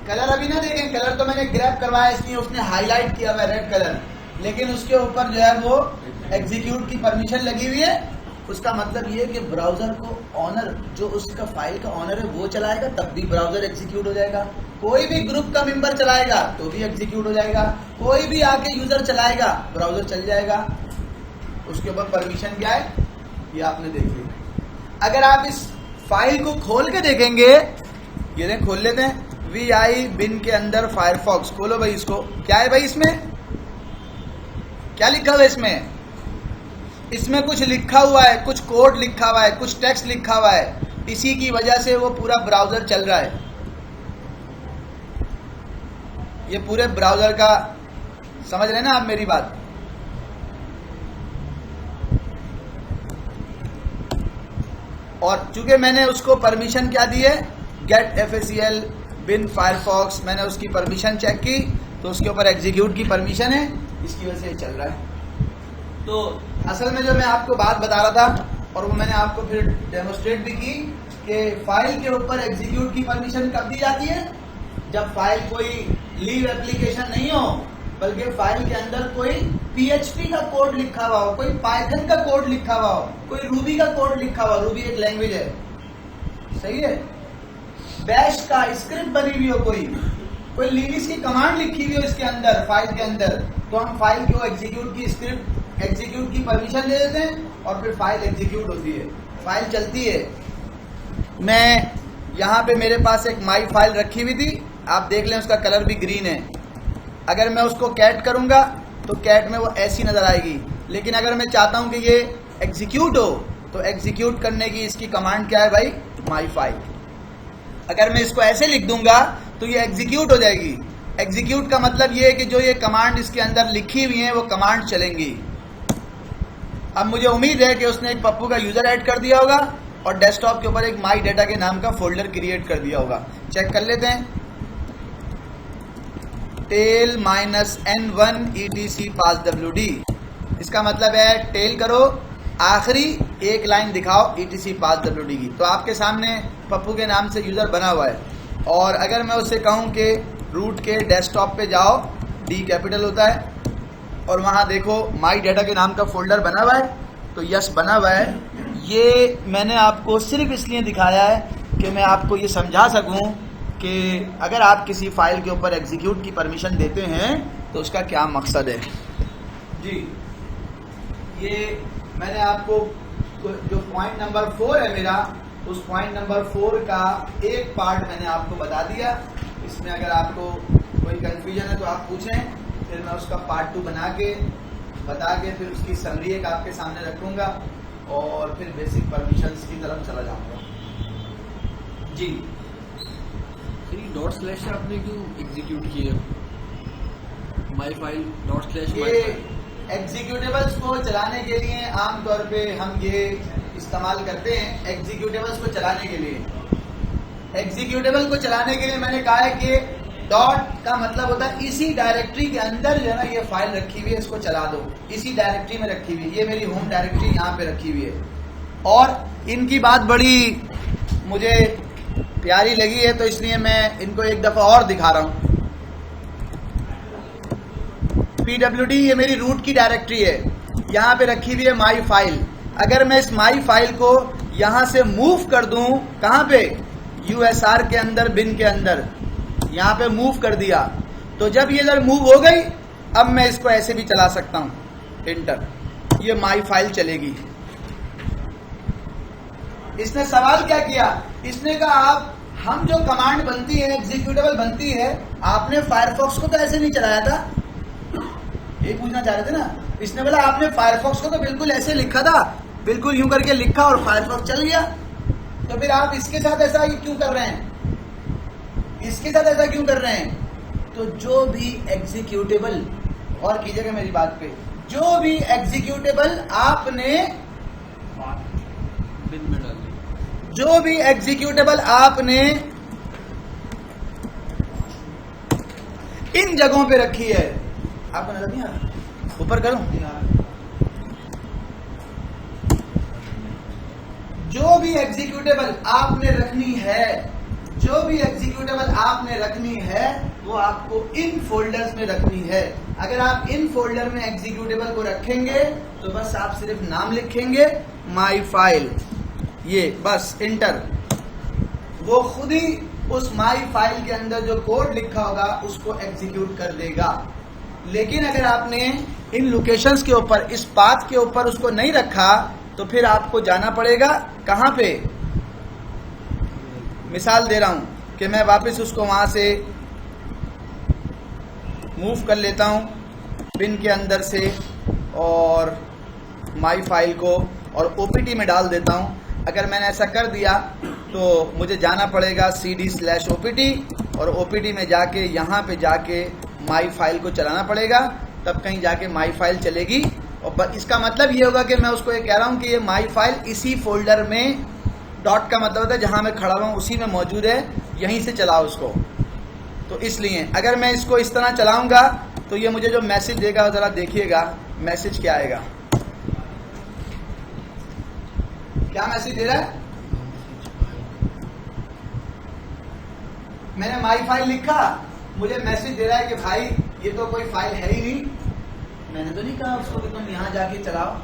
कलर, अभी ना देखें, कलर तो मैंने ग्रैब करवाया इसलिए उसने हाईलाइट किया हुआ रेड कलर, लेकिन उसके ऊपर जो है वो एग्जीक्यूट की परमिशन लगी हुई है। उसका मतलब ये है कि ब्राउजर को ऑनर, जो उसका फाइल का ऑनर है वो चलाएगा तब भी ब्राउजर एग्जीक्यूट हो जाएगा। कोई भी ग्रुप का मेंबर चलाएगा तो भी एग्जीक्यूट हो जाएगा। कोई भी आके यूजर चलाएगा ब्राउजर चल जाएगा। उसके ऊपर परमिशन क्या है ये आपने देख लिया। अगर आप इस फाइल को खोल के देखेंगे, ये देख खोल लेते हैं, VI बिन के अंदर फायरफॉक्स। खोलो भाई इसको। क्या है भाई इसमें, क्या लिखा हुआ है इसमें? इसमें कुछ लिखा हुआ है, कुछ कोड लिखा हुआ है, कुछ टेक्स्ट लिखा हुआ है। इसी की वजह से वो पूरा ब्राउजर चल रहा है। ये पूरे ब्राउजर का, समझ रहे ना आप मेरी बात? और चूंकि मैंने उसको परमिशन क्या दी है, गेट FACL बिन फायरफॉक्स, मैंने उसकी परमिशन चेक की तो उसके ऊपर एग्जीक्यूट की परमिशन है, इसकी वजह से चल रहा है। तो असल में जो मैं आपको बात बता रहा था, और वो मैंने आपको फिर डेमोस्ट्रेट भी की, कि फाइल के ऊपर एग्जीक्यूट की परमिशन कब दी जाती है? जब फाइल कोई लीव एप्लीकेशन नहीं हो, बल्कि फाइल के अंदर कोई PHP का कोड लिखा हुआ हो, कोई पाइथन का कोड लिखा हुआ हो, कोई रूबी का कोड लिखा हुआ। रूबी एक लैंग्वेज है, सही है। बैश का स्क्रिप्ट बनी हुई हो, कोई लिनक्स की कमांड लिखी हुई हो इसके अंदर, फाइल के अंदर, तो हम फाइल को एग्जीक्यूट की स्क्रिप्ट, एग्जीक्यूट की परमिशन दे देते हैं और फिर फाइल एग्जीक्यूट होती है, फाइल चलती है। मैं यहाँ पे मेरे पास एक माई फाइल रखी हुई थी, आप देख लें उसका कलर भी ग्रीन है। अगर मैं उसको कैट करूंगा तो कैट में वो ऐसी नजर आएगी, लेकिन अगर मैं चाहता हूं कि ये एग्जीक्यूट हो तो एग्जीक्यूट करने की इसकी कमांड क्या है भाई, माई फाइल। अगर मैं इसको ऐसे लिख दूंगा तो ये एग्जीक्यूट हो जाएगी। एग्जीक्यूट का मतलब ये है कि जो ये कमांड इसके अंदर लिखी हुई है वो कमांड चलेंगी। अब मुझे उम्मीद है कि उसने एक पप्पू का यूजर ऐड कर दिया होगा और डेस्कटॉप के ऊपर एक माई डेटा के नाम का फोल्डर क्रिएट कर दिया होगा। चेक कर लेते हैं। टेल -n1 etc passwd, इसका मतलब है टेल करो, आखिरी एक लाइन दिखाओ etc passwd की। तो आपके सामने पप्पू के नाम से यूजर बना हुआ है, और अगर मैं उससे कहूं कि रूट के डेस्कटॉप पे जाओ, D कैपिटल होता है, और वहां देखो माई डेटा के नाम का फोल्डर बना हुआ है, तो यस बना हुआ है। ये मैंने आपको सिर्फ इसलिए दिखाया है कि मैं आपको ये समझा सकूं कि अगर आप किसी फाइल के ऊपर एग्जीक्यूट की परमिशन देते हैं तो उसका क्या मकसद है। जी, ये मैंने आपको जो पॉइंट नंबर 4 है मेरा, उस पॉइंट नंबर 4 का एक पार्ट मैंने आपको बता दिया। इसमें अगर आपको कोई कंफ्यूजन है तो आप पूछें, फिर मैं उसका पार्ट 2 बता के फिर उसकी समरी एक आपके सामने रखूंगा और फिर बेसिक परमिशंस की तरफ चला जाऊंगा। जी, ./ आपने क्यों एग्जीक्यूट किया? माई फाइल ./ ये एग्जीक्यूटेबल्स को चलाने के लिए आमतौर पे हम ये इस्तेमाल करते हैं। एग्जीक्यूटेबल्स को चलाने के लिए, एग्जीक्यूटेबल को चलाने के लिए मैंने कहा है कि डॉट का मतलब होता है इसी डायरेक्टरी के अंदर जो है ना ये फाइल रखी हुई है, इसको चला दो, इसी डायरेक्टरी में रखी हुई है। ये मेरी होम डायरेक्टरी यहाँ पे रखी हुई है, और इनकी बात बड़ी मुझे प्यारी लगी है तो इसलिए मैं इनको एक दफा और दिखा रहा हूं। pwd ये मेरी रूट की डायरेक्टरी है, यहाँ पे रखी हुई है माई फाइल। अगर मैं इस माई फाइल को यहाँ से मूव कर दूं, कहाँ पे, USR के अंदर, बिन के अंदर, यहाँ पे मूव कर दिया, तो जब ये इधर मूव हो गई, अब मैं इसको ऐसे भी चला सकता हूं, इंटर, ये माई फाइल चलेगी। इसने सवाल क्या किया, इसने कहा आप, हम जो कमांड बनती है, एग्जीक्यूटेबल बनती है, आपने फायरफॉक्स को तो ऐसे नहीं चलाया था, ये पूछना चाह रहे थे ना। इसने बोला आपने फायरफॉक्स को तो बिल्कुल ऐसे लिखा था, बिल्कुल यूं करके लिखा और फायरफॉक्स चल गया, तो फिर आप इसके साथ ऐसा क्यों कर रहे हैं, इसके साथ ऐसा क्यों कर रहे हैं? तो जो भी एग्जीक्यूटेबल, और कीजिएगा मेरी बात पे, जो भी एग्जीक्यूटेबल आपने बिन में डाल, जो भी एग्जीक्यूटेबल आपने इन जगहों पे रखी है, आपको नजर नहीं आ रहा, ऊपर करूं, जो भी एग्जीक्यूटेबल आपने रखनी है, जो भी एग्जीक्यूटेबल आपने रखनी है, वो आपको इन फोल्डर्स में रखनी है। अगर आप इन फोल्डर में एग्जीक्यूटेबल को रखेंगे तो बस आप सिर्फ नाम लिखेंगे माई फाइल, ये बस इंटर, वो खुद ही उस माई फाइल के अंदर जो कोड लिखा होगा उसको एग्जीक्यूट कर देगा। लेकिन अगर आपने इन लोकेशंस के ऊपर, इस पाथ के ऊपर उसको नहीं रखा, तो फिर आपको जाना पड़ेगा कहां पे, मिसाल दे रहा हूं, कि मैं वापस उसको वहाँ से मूव कर लेता हूँ बिन के अंदर से और माई फाइल को और OPT में डाल देता हूँ। अगर मैंने ऐसा कर दिया तो मुझे जाना पड़ेगा CD/OPT और OPT में जाके यहाँ पे जाके माई फाइल को चलाना पड़ेगा, तब कहीं जाके माई फाइल चलेगी। और इसका मतलब ये होगा कि मैं उसको ये कह रहा हूँ कि ये माई फाइल इसी फोल्डर में, डॉट का मतलब होता है जहाँ मैं खड़ा हुआ हूँ उसी में मौजूद है, यहीं से चलाओ उसको। तो इसलिए अगर मैं इसको इस तरह चलाऊंगा तो ये मुझे जो मैसेज देगा ज़रा देखिएगा मैसेज क्या आएगा। क्या मैसेज दे रहा है? मैंने माई फाइल लिखा, मुझे मैसेज दे रहा है कि भाई ये तो कोई फाइल है ही नहीं। मैंने तो नहीं कहा उसको कि तुम यहाँ जाके चलाओ,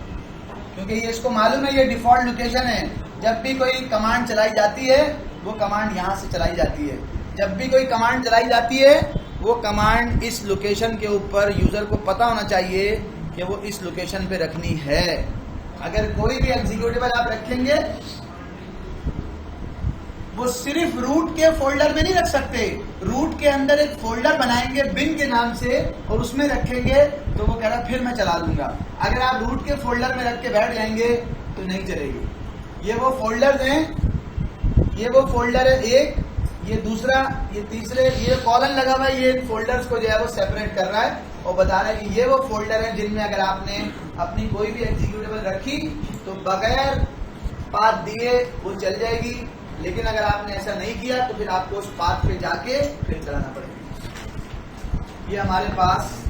क्योंकि ये इसको मालूम है ये डिफॉल्ट लोकेशन है। जब भी कोई कमांड चलाई जाती है वो कमांड यहाँ से चलाई जाती है। जब भी कोई कमांड चलाई जाती है वो कमांड इस लोकेशन के ऊपर यूजर को पता होना चाहिए कि वो इस लोकेशन पे रखनी है। अगर कोई भी एग्जीक्यूटेबल आप रखेंगे वो सिर्फ रूट के फोल्डर में नहीं रख सकते, रूट के अंदर एक फोल्डर बनाएंगे बिन के नाम से और उसमें रखेंगे तो वो कह रहा फिर मैं चला दूंगा। अगर आप रूट के फोल्डर में रख के बैठ जाएंगे तो नहीं चलेगी। ये वो फोल्डर हैं, ये वो फोल्डर है एक, ये दूसरा, ये तीसरे, ये कॉलन लगा हुआ है, ये फोल्डर्स को जो है वो सेपरेट कर रहा है और बता रहा है कि ये वो फोल्डर है जिनमें अगर आपने अपनी कोई भी एग्जीक्यूटेबल रखी तो बगैर पाथ दिए वो चल जाएगी। लेकिन अगर आपने ऐसा नहीं किया तो फिर आपको उस पाथ पे जाके फिर चलाना पड़ेगा। ये हमारे पास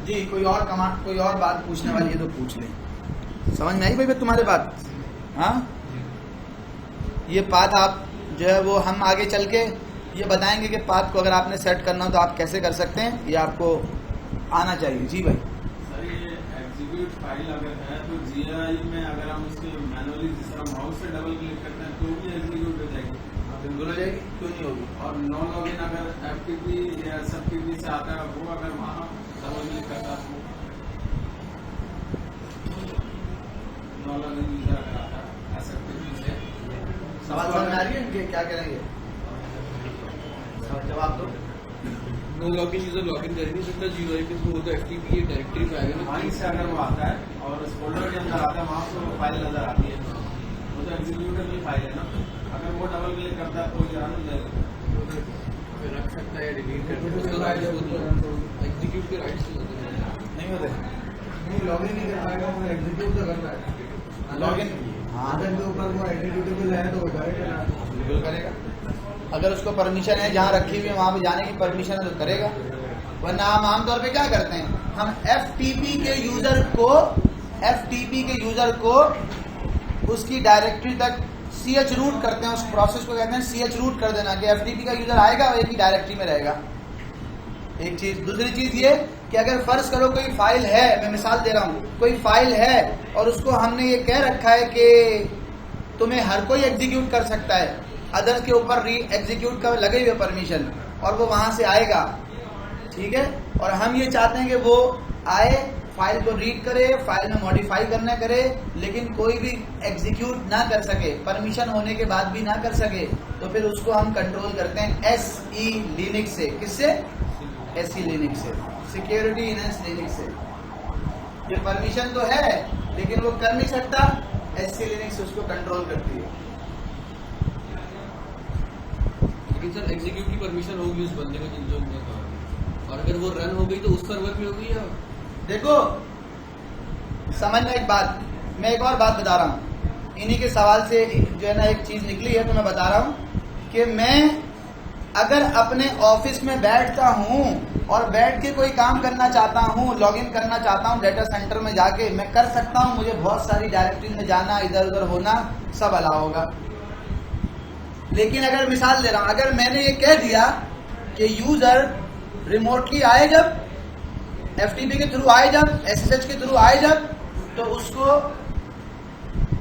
जी कोई और कमांड, कोई और बात पूछने वाली है तो पूछ ले। समझ में आई भाई तुम्हारे बात? हाँ, ये पाथ आप जो है वो हम आगे चल के ये बताएंगे कि पाथ को अगर आपने सेट करना हो तो आप कैसे कर सकते हैं, ये आपको आना चाहिए। जी भाई सर, ये एग्जीक्यूट फाइल अगर है तो GUI में अगर हम उसके मैनुअली जिस तरह माउस से डबल क्लिक करते हैं तो भी एग्जीक्यूट हो जाएगी? बिल्कुल हो जाएगी, क्यों नहीं होगी। और नो लॉगिन अगर FTP या SFTP से आता है वो अगर वहाँ डबल क्लिक करता है नो लॉगिन यूजर अगर आता है SFTP से, सवाल समझ में आ रही है कि क्या करेंगे? जवाब दो। नो लॉगिन यूजर लॉगिन कर नहीं सकता GUI पे, तो वो तो FTP की डायरेक्टरी पे आएगा ना। वहीं से अगर वो आता है और उस फोल्डर के अंदर आता है वहाँ से वो फाइल नजर आती है, वो तो एग्जीक्यूटेबल फाइल है ना। अगर वो डबल क्लिक करता है तो ये रन हो जाएगा, रख सकता है, डिलीट कर सकता है, उसका राइट्स होते हैं, एग्जीक्यूट के राइट्स होते हैं। नहीं होते, नहीं लॉगिन नहीं कर पाएगा, वो एग्जीक्यूट तो कर पाएगा। लॉगिन आदत के ऊपर वो एग्जीक्यूटेबल है तो वो करेगा, बिल्कुल करेगा। अगर उसको परमिशन है, जहाँ रखी हुई है वहाँ पे जाने की परमिशन है तो करेगा। वरना हम आमतौर पे क्या करते हैं, हम FTP के यूजर को उसकी डायरेक्टरी तक CH रूट करते हैं। उस प्रोसेस को कहते हैं CH रूट कर देना, कि FTP का यूजर आएगा और एक ही डायरेक्टरी में रहेगा। एक चीज। दूसरी चीज ये कि अगर फर्ज करो कोई फाइल है, मैं मिसाल दे रहा हूँ, कोई फाइल है और उसको हमने ये कह रखा है कि तुम्हें हर कोई एग्जीक्यूट कर सकता है, अदर्स के ऊपर एग्जीक्यूट का लगे हुए परमिशन, और वो वहां से आएगा, ठीक है। और हम ये चाहते हैं कि वो आए, फाइल को रीड करे, फाइल में मॉडिफाई करना करे, लेकिन कोई भी एग्जीक्यूट ना कर सके, परमिशन होने के बाद भी ना कर सके, तो फिर उसको हम कंट्रोल करते हैं SE लिनक्स से। किससे? SE लिनक्स से, सिक्योरिटी इनहेंस लिनक्स से। ये परमिशन तो है लेकिन वो कर नहीं सकता, SE लिनक्स उसको कंट्रोल करती है। लेकिन सर एग्जीक्यूट की परमिशन होगी उस बंदे को जिन ने कहा, और अगर वो रन हो गई तो उस सर्वर पे होगी। या देखो समझना एक बात, मैं एक और बात बता रहा हूँ, इन्हीं के सवाल से जो है ना एक चीज निकली है तो मैं बता रहा हूँ कि मैं अगर अपने ऑफिस में बैठता हूँ और बैठ के कोई काम करना चाहता हूँ, लॉगिन करना चाहता हूँ डेटा सेंटर में जाके, मैं कर सकता हूँ। मुझे बहुत सारी डायरेक्टरी में जाना, इधर उधर होना सब अलाउ होगा। लेकिन अगर मिसाल दे रहा हूँ, अगर मैंने ये कह दिया कि यूजर रिमोटली आए, जब FTP के थ्रू आए, जब SSH के थ्रू आए, जब तो उसको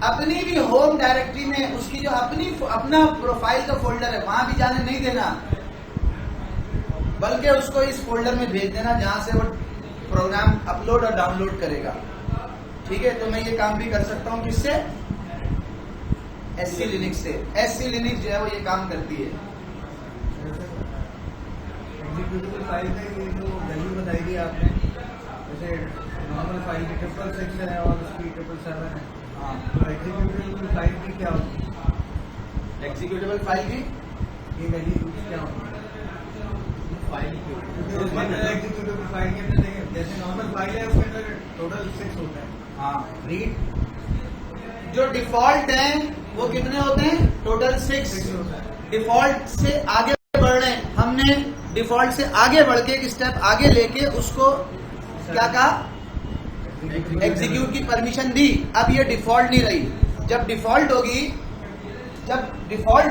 अपनी भी होम डायरेक्टरी में उसकी जो अपना प्रोफाइल का फोल्डर है वहां भी जाने नहीं देना, बल्कि उसको इस फोल्डर में भेज देना जहां से वो प्रोग्राम अपलोड और डाउनलोड करेगा। ठीक है, तो मैं ये काम भी कर सकता हूँ किससे? SC लिनक्स से। SC लिनक्स जो है वो ये काम करती है। एग्जीक्यूटेबल फाइल का ये जो वैल्यू बताई थी आपने, जैसे नॉर्मल फाइल की 666 है और उसकी 777 है, हाँ, तो एग्जीक्यूटेबल फाइल की क्या होगी? एग्जीक्यूटेबल फाइल की ये वैल्यू क्या होगी? फाइल क्योंकि उसके अंदर एग्जीक्यूटेबल फाइल के अंदर देखें, जैसे नॉर्मल फाइल है उसके अंदर टोटल 6 होता है। हाँ, रीड जो डिफॉल्ट है वो कितने होते हैं? टोटल 6 होता है। डिफॉल्ट से आगे बढ़ रहे हैं, हमने डिफॉल्ट से आगे बढ़ के एक स्टेप आगे लेके उसको क्या कहा? एग्जीक्यूट की परमिशन दी। अब ये डिफॉल्ट नहीं रही। जब डिफॉल्ट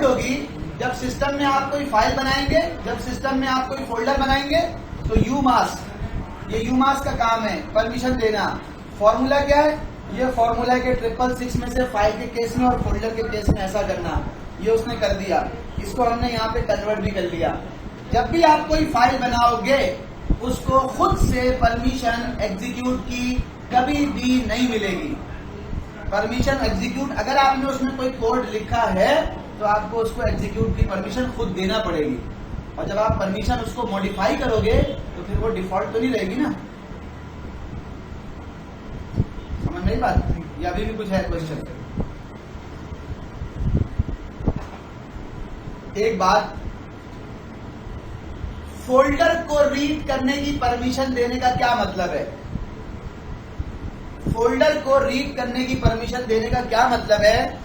होगी, जब सिस्टम में आप कोई फाइल बनाएंगे, जब सिस्टम में आप कोई फोल्डर बनाएंगे, तो यूमास्क, ये यूमास्क का काम है परमिशन देना। फॉर्मूला क्या है? ये फॉर्मूला है कि 666 में से फाइल के केस में और फोल्डर के केस में ऐसा करना। ये उसने कर दिया, इसको हमने यहाँ पे कन्वर्ट भी कर लिया। जब भी आप कोई फाइल बनाओगे उसको खुद से परमिशन एग्जीक्यूट की कभी भी नहीं मिलेगी। परमिशन एग्जीक्यूट, अगर आपने उसमें कोई कोड लिखा है तो आपको उसको एग्जीक्यूट की परमिशन खुद देना पड़ेगी। और जब आप परमिशन उसको मॉडिफाई करोगे तो फिर वो डिफॉल्ट तो नहीं रहेगी ना। समझ में आई बात? या अभी भी कुछ है क्वेश्चन? एक बात, फोल्डर को रीड करने की परमिशन देने का क्या मतलब है? फोल्डर को रीड करने की परमिशन देने का क्या मतलब है?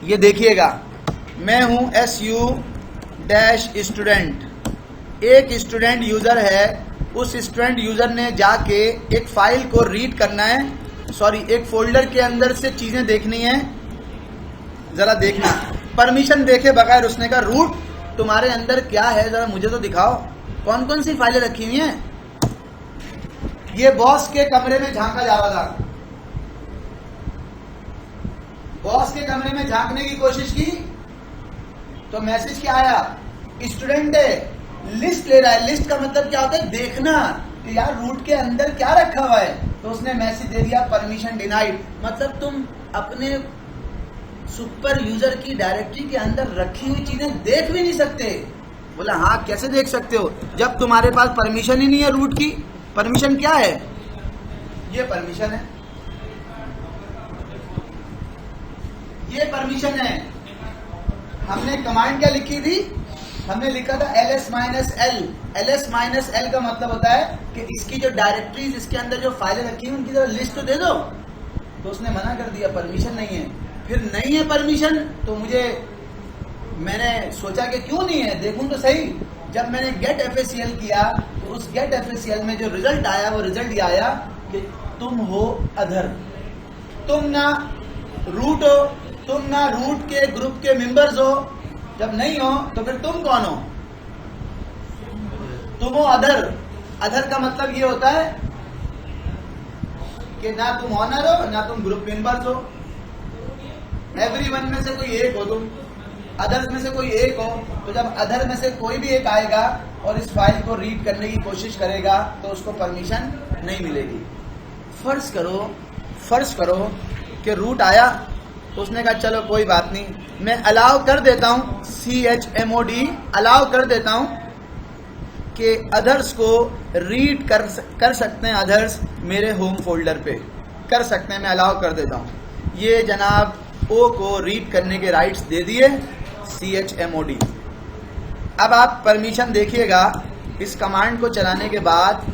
ये देखिएगा, मैं हूं SU-स्टूडेंट। एक स्टूडेंट यूजर है, उस स्टूडेंट यूजर ने जाके एक फाइल को रीड करना है, एक फोल्डर के अंदर से चीजें देखनी है। जरा देखना, परमिशन देखे बगैर उसने कहा रूट तुम्हारे अंदर क्या है, जरा मुझे तो दिखाओ, कौन कौन सी फाइलें रखी हुई हैं। ये बॉस के कमरे में झांका जा रहा था, बॉस के कमरे में झांकने की कोशिश की तो मैसेज क्या आया? स्टूडेंट लिस्ट ले रहा है। लिस्ट का मतलब क्या होता है? देखना कि यार रूट के अंदर क्या रखा हुआ है। तो उसने मैसेज दे दिया परमिशन डिनाइड। मतलब तुम अपने सुपर यूजर की डायरेक्टरी के अंदर रखी हुई चीजें देख भी नहीं सकते। बोला हाँ, कैसे देख सकते हो जब तुम्हारे पास परमिशन ही नहीं है रूट की। परमिशन क्या है? ये परमिशन है, ये परमिशन है। हमने कमांड क्या लिखी थी? हमने लिखा था ls-l। ls-l का मतलब होता है कि इसकी जो डायरेक्टरीज, इसके अंदर जो फाइलें रखी हैं उनकी जरा लिस्ट तो दे दो। तो उसने मना कर दिया, परमिशन नहीं है। फिर नहीं है परमिशन तो मैंने सोचा कि क्यों नहीं है, देखूं तो सही। जब मैंने गेट FACL किया तो उस गेट FACL में जो रिजल्ट आया वो रिजल्ट ये आया कि तुम हो अदर, तुम ना रूट हो, तुम ना रूट के ग्रुप के मेंबर्स हो। जब नहीं हो तो फिर तुम कौन हो? तुम हो अदर। अदर का मतलब ये होता है कि ना तुम ऑनर हो ना तुम ग्रुप मेंबर्स हो। एवरीवन में से कोई एक हो तुम, अदर्स में से कोई एक हो। तो जब अदर में से कोई भी एक आएगा और इस फाइल को रीड करने की कोशिश करेगा तो उसको परमिशन नहीं मिलेगी। फर्ज करो कि रूट आया तो उसने कहा चलो कोई बात नहीं, मैं अलाउ कर देता हूं, CHMOD अलाउ कर देता हूं कि अदर्स को रीड कर सकते हैं। अदर्स मेरे होम फोल्डर पे कर सकते हैं, मैं अलाउ कर देता हूं। ये जनाब O को रीड करने के राइट्स दे दिए, CHMOD। अब आप परमिशन देखिएगा, इस कमांड को चलाने के बाद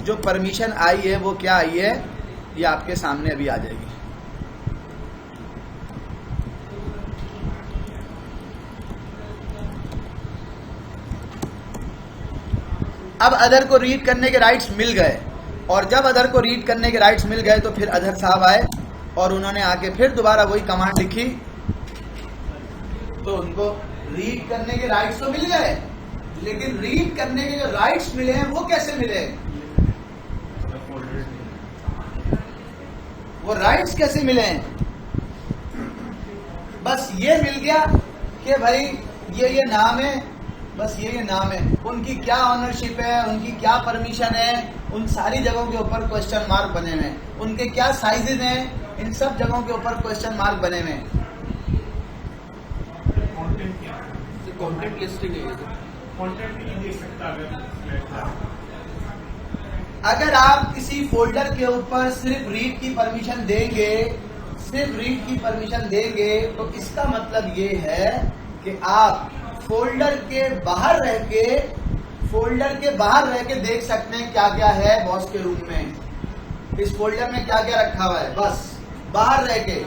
जो परमिशन आई है वो क्या आई है, ये आपके सामने अभी आ जाएगी। अब अदर को रीड करने के राइट्स मिल गए, और जब अदर को रीड करने के राइट्स मिल गए तो फिर अदर साहब आए और उन्होंने आके फिर दोबारा वही कमांड लिखी। तो उनको रीड करने के राइट्स तो मिल गए, लेकिन रीड करने के जो राइट्स मिले हैं वो कैसे मिले? वो राइट्स कैसे मिले हैं? बस ये मिल गया कि भाई ये नाम है, बस ये नाम है। उनकी क्या ऑनरशिप है, उनकी क्या परमिशन है, उन सारी जगहों के ऊपर क्वेश्चन मार्क बने हुए हैं। उनके क्या साइजेज हैं, इन सब जगहों के ऊपर क्वेश्चन मार्क बने हुए हैं। कंटेंट लिस्टिंग है ये तो। कंटेंट नहीं देख सकता अगर अगर आप किसी फोल्डर के ऊपर सिर्फ रीड की परमिशन देंगे, सिर्फ रीड की परमिशन देंगे, तो इसका मतलब ये है कि आप फोल्डर के बाहर रह के देख सकते हैं क्या क्या है बॉस के रूम में, इस फोल्डर में क्या क्या रखा हुआ है, बस बाहर रह के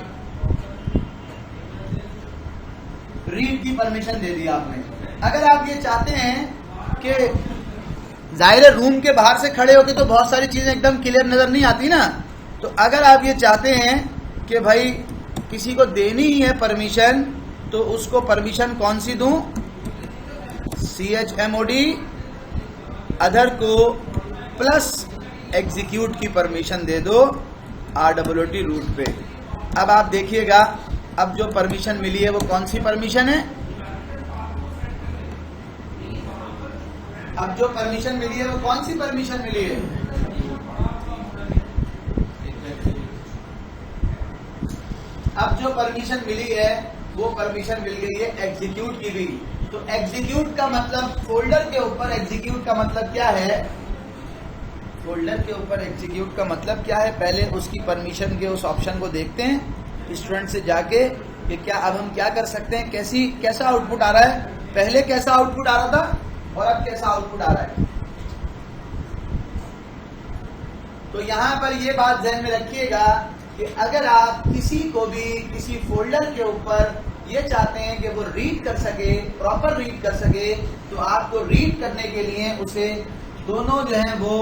रीड की परमिशन दे दी आपने। अगर आप ये चाहते हैं कि जाहिर है रूम के बाहर से खड़े होके तो बहुत सारी चीजें एकदम क्लियर नजर नहीं आती ना, तो अगर आप ये चाहते हैं कि भाई किसी को देनी ही है परमिशन, तो उसको परमिशन कौन सी दूं, CHMOD अदर को प्लस एग्जीक्यूट की परमिशन दे दो RWT रूट पे। अब आप देखिएगा, अब जो परमिशन मिली है वो कौन सी परमिशन है, अब जो परमिशन मिली है वो कौन सी परमिशन मिली है, अब जो परमिशन मिली है वो परमिशन मिल गई है एग्जीक्यूट की भी। तो एग्जीक्यूट का मतलब फोल्डर के ऊपर एग्जीक्यूट का मतलब क्या है, फोल्डर के ऊपर एग्जीक्यूट का मतलब क्या है, पहले उसकी परमिशन के उस ऑप्शन को देखते हैं स्टूडेंट से जाके कि क्या अब हम क्या कर सकते हैं, कैसा आउटपुट आ रहा है, पहले कैसा आउटपुट आ रहा था और अब कैसा आउटपुट आ रहा है। तो यहां पर ये बात ध्यान में रखिएगा कि अगर आप किसी को भी किसी फोल्डर के ऊपर ये चाहते हैं कि वो रीड कर सके, प्रॉपर रीड कर सके, तो आपको रीड करने के लिए उसे दोनों जो हैं वो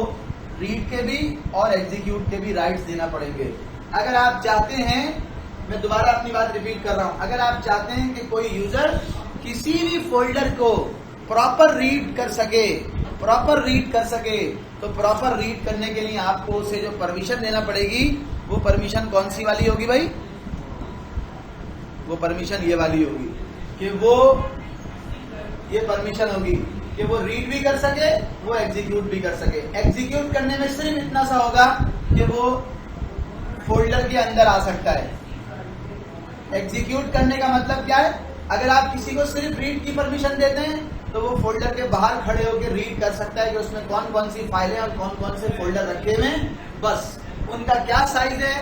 रीड के भी और एग्जीक्यूट के भी राइट्स देना पड़ेंगे। अगर आप चाहते हैं, मैं दोबारा अपनी बात रिपीट कर रहा हूं, अगर आप चाहते हैं कि कोई यूजर किसी भी फोल्डर को प्रॉपर रीड कर सके, तो प्रॉपर रीड करने के लिए आपको उसे जो परमिशन देना पड़ेगी वो परमिशन कौन सी वाली होगी भाई, वो परमिशन ये वाली होगी कि वो ये परमिशन होगी कि वो रीड भी कर सके, वो एग्जीक्यूट भी कर सके। एग्जीक्यूट करने में सिर्फ इतना सा होगा कि वो फोल्डर के अंदर आ सकता है। एग्जीक्यूट करने का मतलब क्या है, अगर आप किसी को सिर्फ रीड की परमिशन देते हैं तो वो फोल्डर के बाहर खड़े होकर रीड कर सकता है कि उसमें कौन कौन सी फाइलें और कौन कौन से फोल्डर रखे हुए हैं, बस उनका क्या साइज है,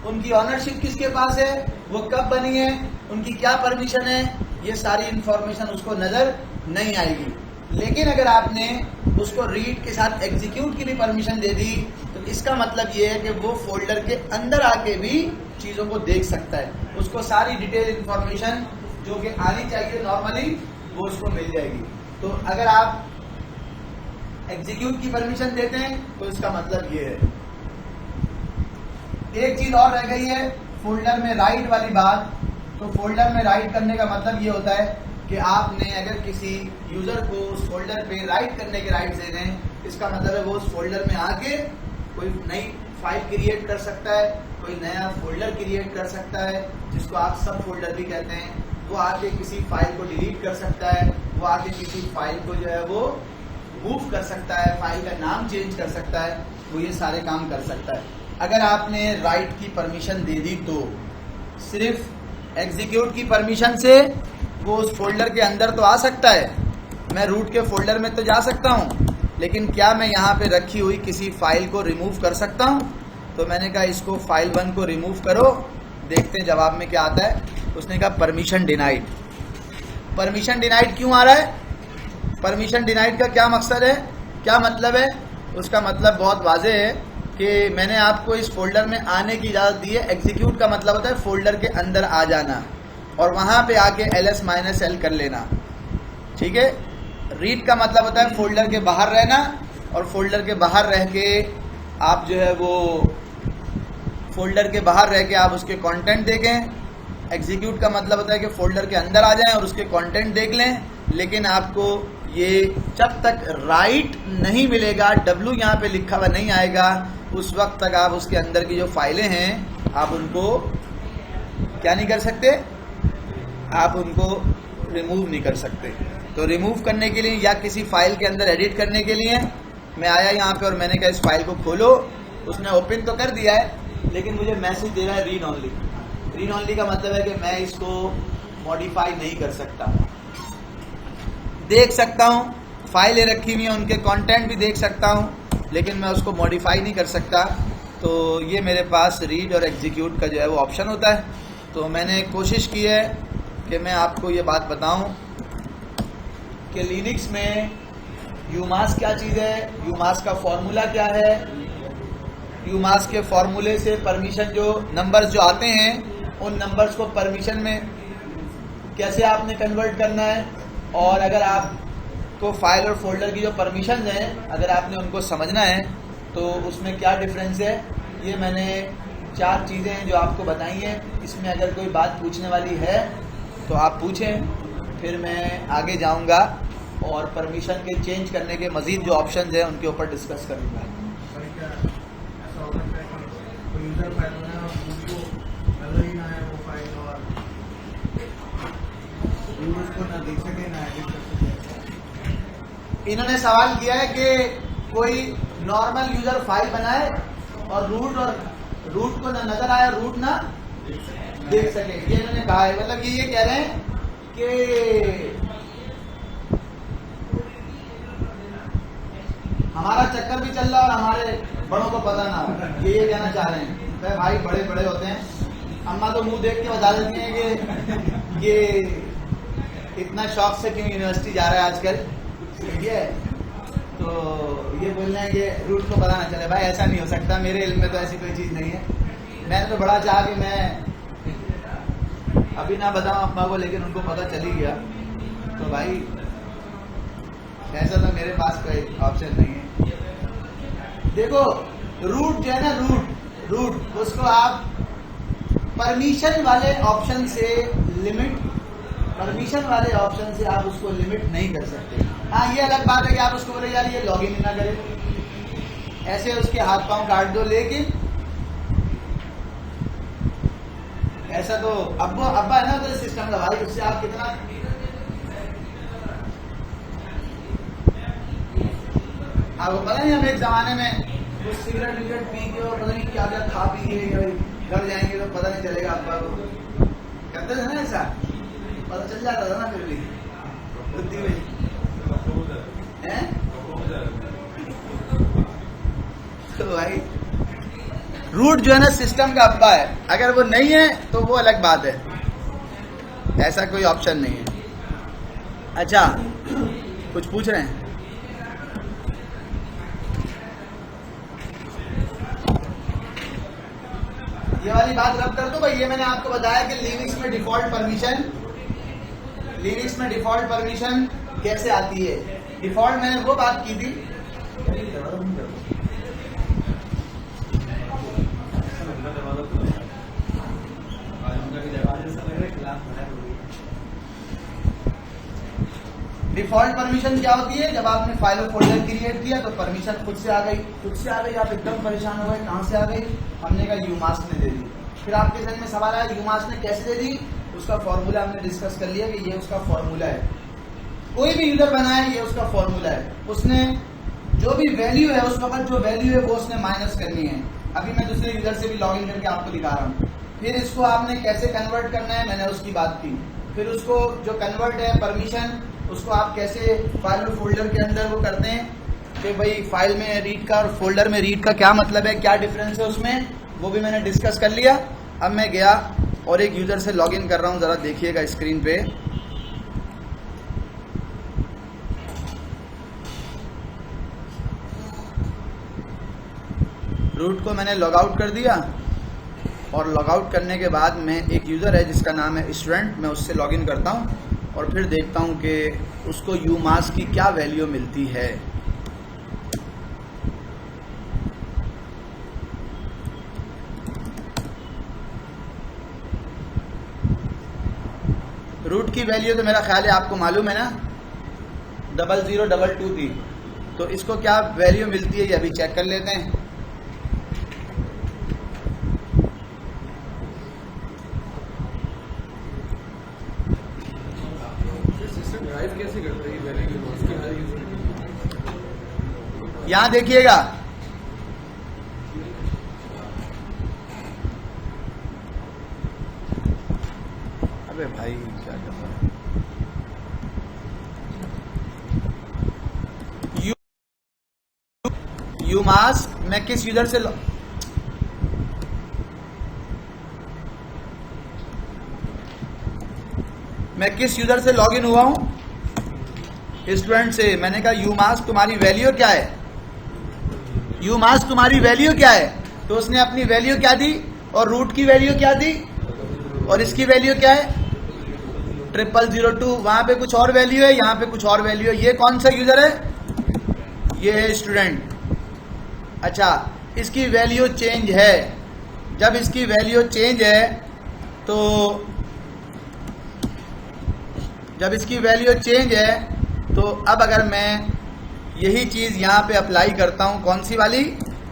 उनकी ऑनरशिप किसके पास है, वो कब बनी है, उनकी क्या परमिशन है, ये सारी इंफॉर्मेशन उसको नजर नहीं आएगी। लेकिन अगर आपने उसको रीड के साथ एग्जीक्यूट की भी परमिशन दे दी तो इसका मतलब ये है कि वो फोल्डर के अंदर आके भी चीजों को देख सकता है, उसको सारी डिटेल इंफॉर्मेशन जो कि आनी चाहिए नॉर्मली वो उसको मिल जाएगी। तो अगर आप एग्जीक्यूट की परमिशन देते हैं तो इसका मतलब ये है। एक चीज और रह गई है फोल्डर में राइट वाली बात। तो फोल्डर में राइट करने का मतलब ये होता है कि आपने अगर किसी यूजर को उस फोल्डर पे राइट करने के राइट दे दें, इसका मतलब है वो उस फोल्डर में आके कोई नई फाइल क्रिएट कर सकता है, कोई नया फोल्डर क्रिएट कर सकता है जिसको आप सब फोल्डर भी कहते हैं, वो आके किसी फाइल को डिलीट कर सकता है, वो आके किसी फाइल को जो है वो मूव कर सकता है, फाइल का नाम चेंज कर सकता है, वो ये सारे काम कर सकता है। अगर आपने राइट की परमिशन दे दी तो सिर्फ एग्जीक्यूट की परमिशन से वो उस फोल्डर के अंदर तो आ सकता है, मैं रूट के फोल्डर में तो जा सकता हूँ, लेकिन क्या मैं यहाँ पे रखी हुई किसी फाइल को रिमूव कर सकता हूँ? तो मैंने कहा इसको फाइल 1 को रिमूव करो, देखते हैं जवाब में क्या आता है। उसने कहा परमिशन डिनाइड। परमिशन डिनाइड क्यों आ रहा है? परमिशन डिनाइड का क्या मकसद है, क्या मतलब है? उसका मतलब बहुत वाज़ेह है कि मैंने आपको इस फोल्डर में आने की इजाज़त दी है। एग्जीक्यूट का मतलब होता है फोल्डर के अंदर आ जाना और वहाँ पे आके ls-l कर लेना, ठीक है। रीड का मतलब होता है फोल्डर के बाहर रहना और फोल्डर के बाहर रह के आप जो है वो फोल्डर के बाहर रह के आप उसके कंटेंट देखें। एग्जीक्यूट का मतलब होता है कि फोल्डर के अंदर आ जाएं और उसके कंटेंट देख लें, लेकिन आपको ये जब तक राइट नहीं मिलेगा, W यहाँ पे लिखा हुआ नहीं आएगा, उस वक्त तक आप उसके अंदर की जो फाइलें हैं आप उनको क्या नहीं कर सकते, आप उनको रिमूव नहीं कर सकते। तो रिमूव करने के लिए या किसी फाइल के अंदर एडिट करने के लिए मैं आया यहाँ पे और मैंने कहा इस फाइल को खोलो, उसने ओपन तो कर दिया है लेकिन मुझे मैसेज दे रहा है रीड ओनली। रीड ओनली का मतलब है कि मैं इसको मॉडिफाई नहीं कर सकता, देख सकता हूँ, फाइलें रखी हुई हैं, उनके कंटेंट भी देख सकता हूँ, लेकिन मैं उसको मॉडिफाई नहीं कर सकता। तो ये मेरे पास रीड और एग्जीक्यूट का जो है वो ऑप्शन होता है। तो मैंने कोशिश की है कि मैं आपको ये बात बताऊं कि लिनक्स में यूमास क्या चीज़ है, यूमास का फॉर्मूला क्या है, यूमास के फॉर्मूले से परमिशन जो नंबर्स जो आते हैं उन नंबर्स को परमिशन में कैसे आपने कन्वर्ट करना है, और अगर आपको फाइल और फोल्डर की जो परमिशंस हैं अगर आपने उनको समझना है तो उसमें क्या डिफरेंस है। ये मैंने 4 चीज़ें हैं जो आपको बताई हैं। इसमें अगर कोई बात पूछने वाली है तो आप पूछें, फिर मैं आगे जाऊंगा और परमिशन के चेंज करने के मज़ीद जो ऑप्शंस हैं उनके ऊपर डिस्कस करूंगा। सर क्या ऐसा हो सकता है कि कोई यूजर फाइल बनाए और उसको नजर ही ना आए वो फाइल, और यूजर्स को ना देख सके ना एडिट कर सके? इन्होंने सवाल किया है कि कोई नॉर्मल यूजर फाइल बनाए और रूट को ना नजर आए, रूट ना देख सके। ये इन्होंने कहा है, मतलब ये कह रहे हैं कि हमारा चक्कर भी चल रहा और हमारे बड़ों को पता ना हो, ये कहना चाह रहे हैं। तो भाई बड़े बड़े होते हैं, अम्मा तो मुंह देख के बता देती हैं कि ये इतना शौक से क्यों यूनिवर्सिटी जा रहा है आजकल, ठीक है। तो ये बोल रहे हैं कि रूट को पता ना चले। भाई ऐसा नहीं हो सकता, मेरे इल्म में तो ऐसी कोई चीज़ नहीं है। मैंने तो बड़ा चाहा कि मैं अभी ना बताऊं अम्मा को, लेकिन उनको पता चल ही गया। तो भाई ऐसा तो मेरे पास कोई ऑप्शन नहीं है। देखो रूट जो है ना, रूट उसको आप परमिशन वाले ऑप्शन से आप उसको लिमिट नहीं कर सकते। हाँ, ये अलग बात है कि आप उसको बोले यार ये लॉगिन ही ना करे, ऐसे उसके हाथ पांव काट दो, लेकिन ऐसा तो अब्बा है ना तो सिस्टम का भाई, उससे आप कितना आपको पता नहीं। हम एक जमाने में कुछ सिगरेट पी के और पता नहीं क्या क्या खा पी के घर जाएंगे तो पता नहीं चलेगा अब्बा को, करते थे ना ऐसा, पता चल जाता था ना फिर भी बुद्धि में है। तो भाई रूट जो है ना सिस्टम का अब्बा है, अगर वो नहीं है तो वो अलग बात है, ऐसा कोई ऑप्शन नहीं है। अच्छा, कुछ पूछ रहे हैं? ये वाली बात रब कर दो भाई। ये मैंने आपको बताया कि लिनक्स में डिफॉल्ट परमिशन कैसे आती है। डिफॉल्ट मैंने वो बात की थी, डिफॉल्ट परमिशन क्या होती है। जब आपने फाइल और फोल्डर क्रिएट किया तो परमिशन खुद से आ गई, आप एकदम परेशान हो गए, कहां से आ गई? हमने कहा यूमास ने दे दी। फिर आपके जहन में सवाल आया यूमास ने कैसे दे दी? उसका फॉर्मूला हमने डिस्कस कर लिया कि ये उसका फॉर्मूला है। कोई भी यूजर बनाए ये उसका फॉर्मूला है, उसने जो भी वैल्यू है उस वक्त जो वैल्यू है वो उसने माइनस करनी है। अभी मैं दूसरे यूजर से भी लॉग इन करके आपको दिखा रहा हूँ। फिर इसको आपने कैसे कन्वर्ट करना है, मैंने उसकी बात की। फिर उसको जो कन्वर्ट है परमिशन, उसको आप कैसे फाइल और फोल्डर के अंदर वो करते हैं कि भाई फाइल में रीड का और फोल्डर में रीड का क्या मतलब है, क्या डिफरेंस है उसमें, वो भी मैंने डिस्कस कर लिया। अब मैं गया और एक यूजर से लॉगिन कर रहा हूँ, ज़रा देखिएगा स्क्रीन पे। रूट को मैंने लॉग आउट कर दिया और लॉग आउट करने के बाद मैं एक यूज़र है जिसका नाम है स्टूडेंट, मैं उससे लॉगिन करता हूँ और फिर देखता हूँ कि उसको यूमास की क्या वैल्यू मिलती है। रूट की वैल्यू तो मेरा ख्याल है आपको मालूम है ना, 0022 थी। तो इसको क्या वैल्यू मिलती है ये अभी चेक कर लेते हैं। कैसे करते हैं वैल्यू उसके हर यूजर? यहां देखिएगा, अबे भाई क्या कर रहा है? मैं किस यूजर से लॉगिन हुआ हूं? स्टूडेंट से। मैंने कहा यूमास तुम्हारी वैल्यू क्या है, यूमास तुम्हारी वैल्यू क्या है? तो उसने अपनी वैल्यू क्या दी और रूट की वैल्यू क्या दी और इसकी वैल्यू क्या है 0002। वहां पे कुछ और वैल्यू है, यहाँ पे कुछ और वैल्यू है। ये कौन सा यूजर है? ये है स्टूडेंट। अच्छा, इसकी वैल्यू चेंज है। जब इसकी वैल्यू चेंज है तो जब इसकी वैल्यू चेंज है तो अब अगर मैं यही चीज यहाँ पे अप्लाई करता हूँ, कौन सी वाली,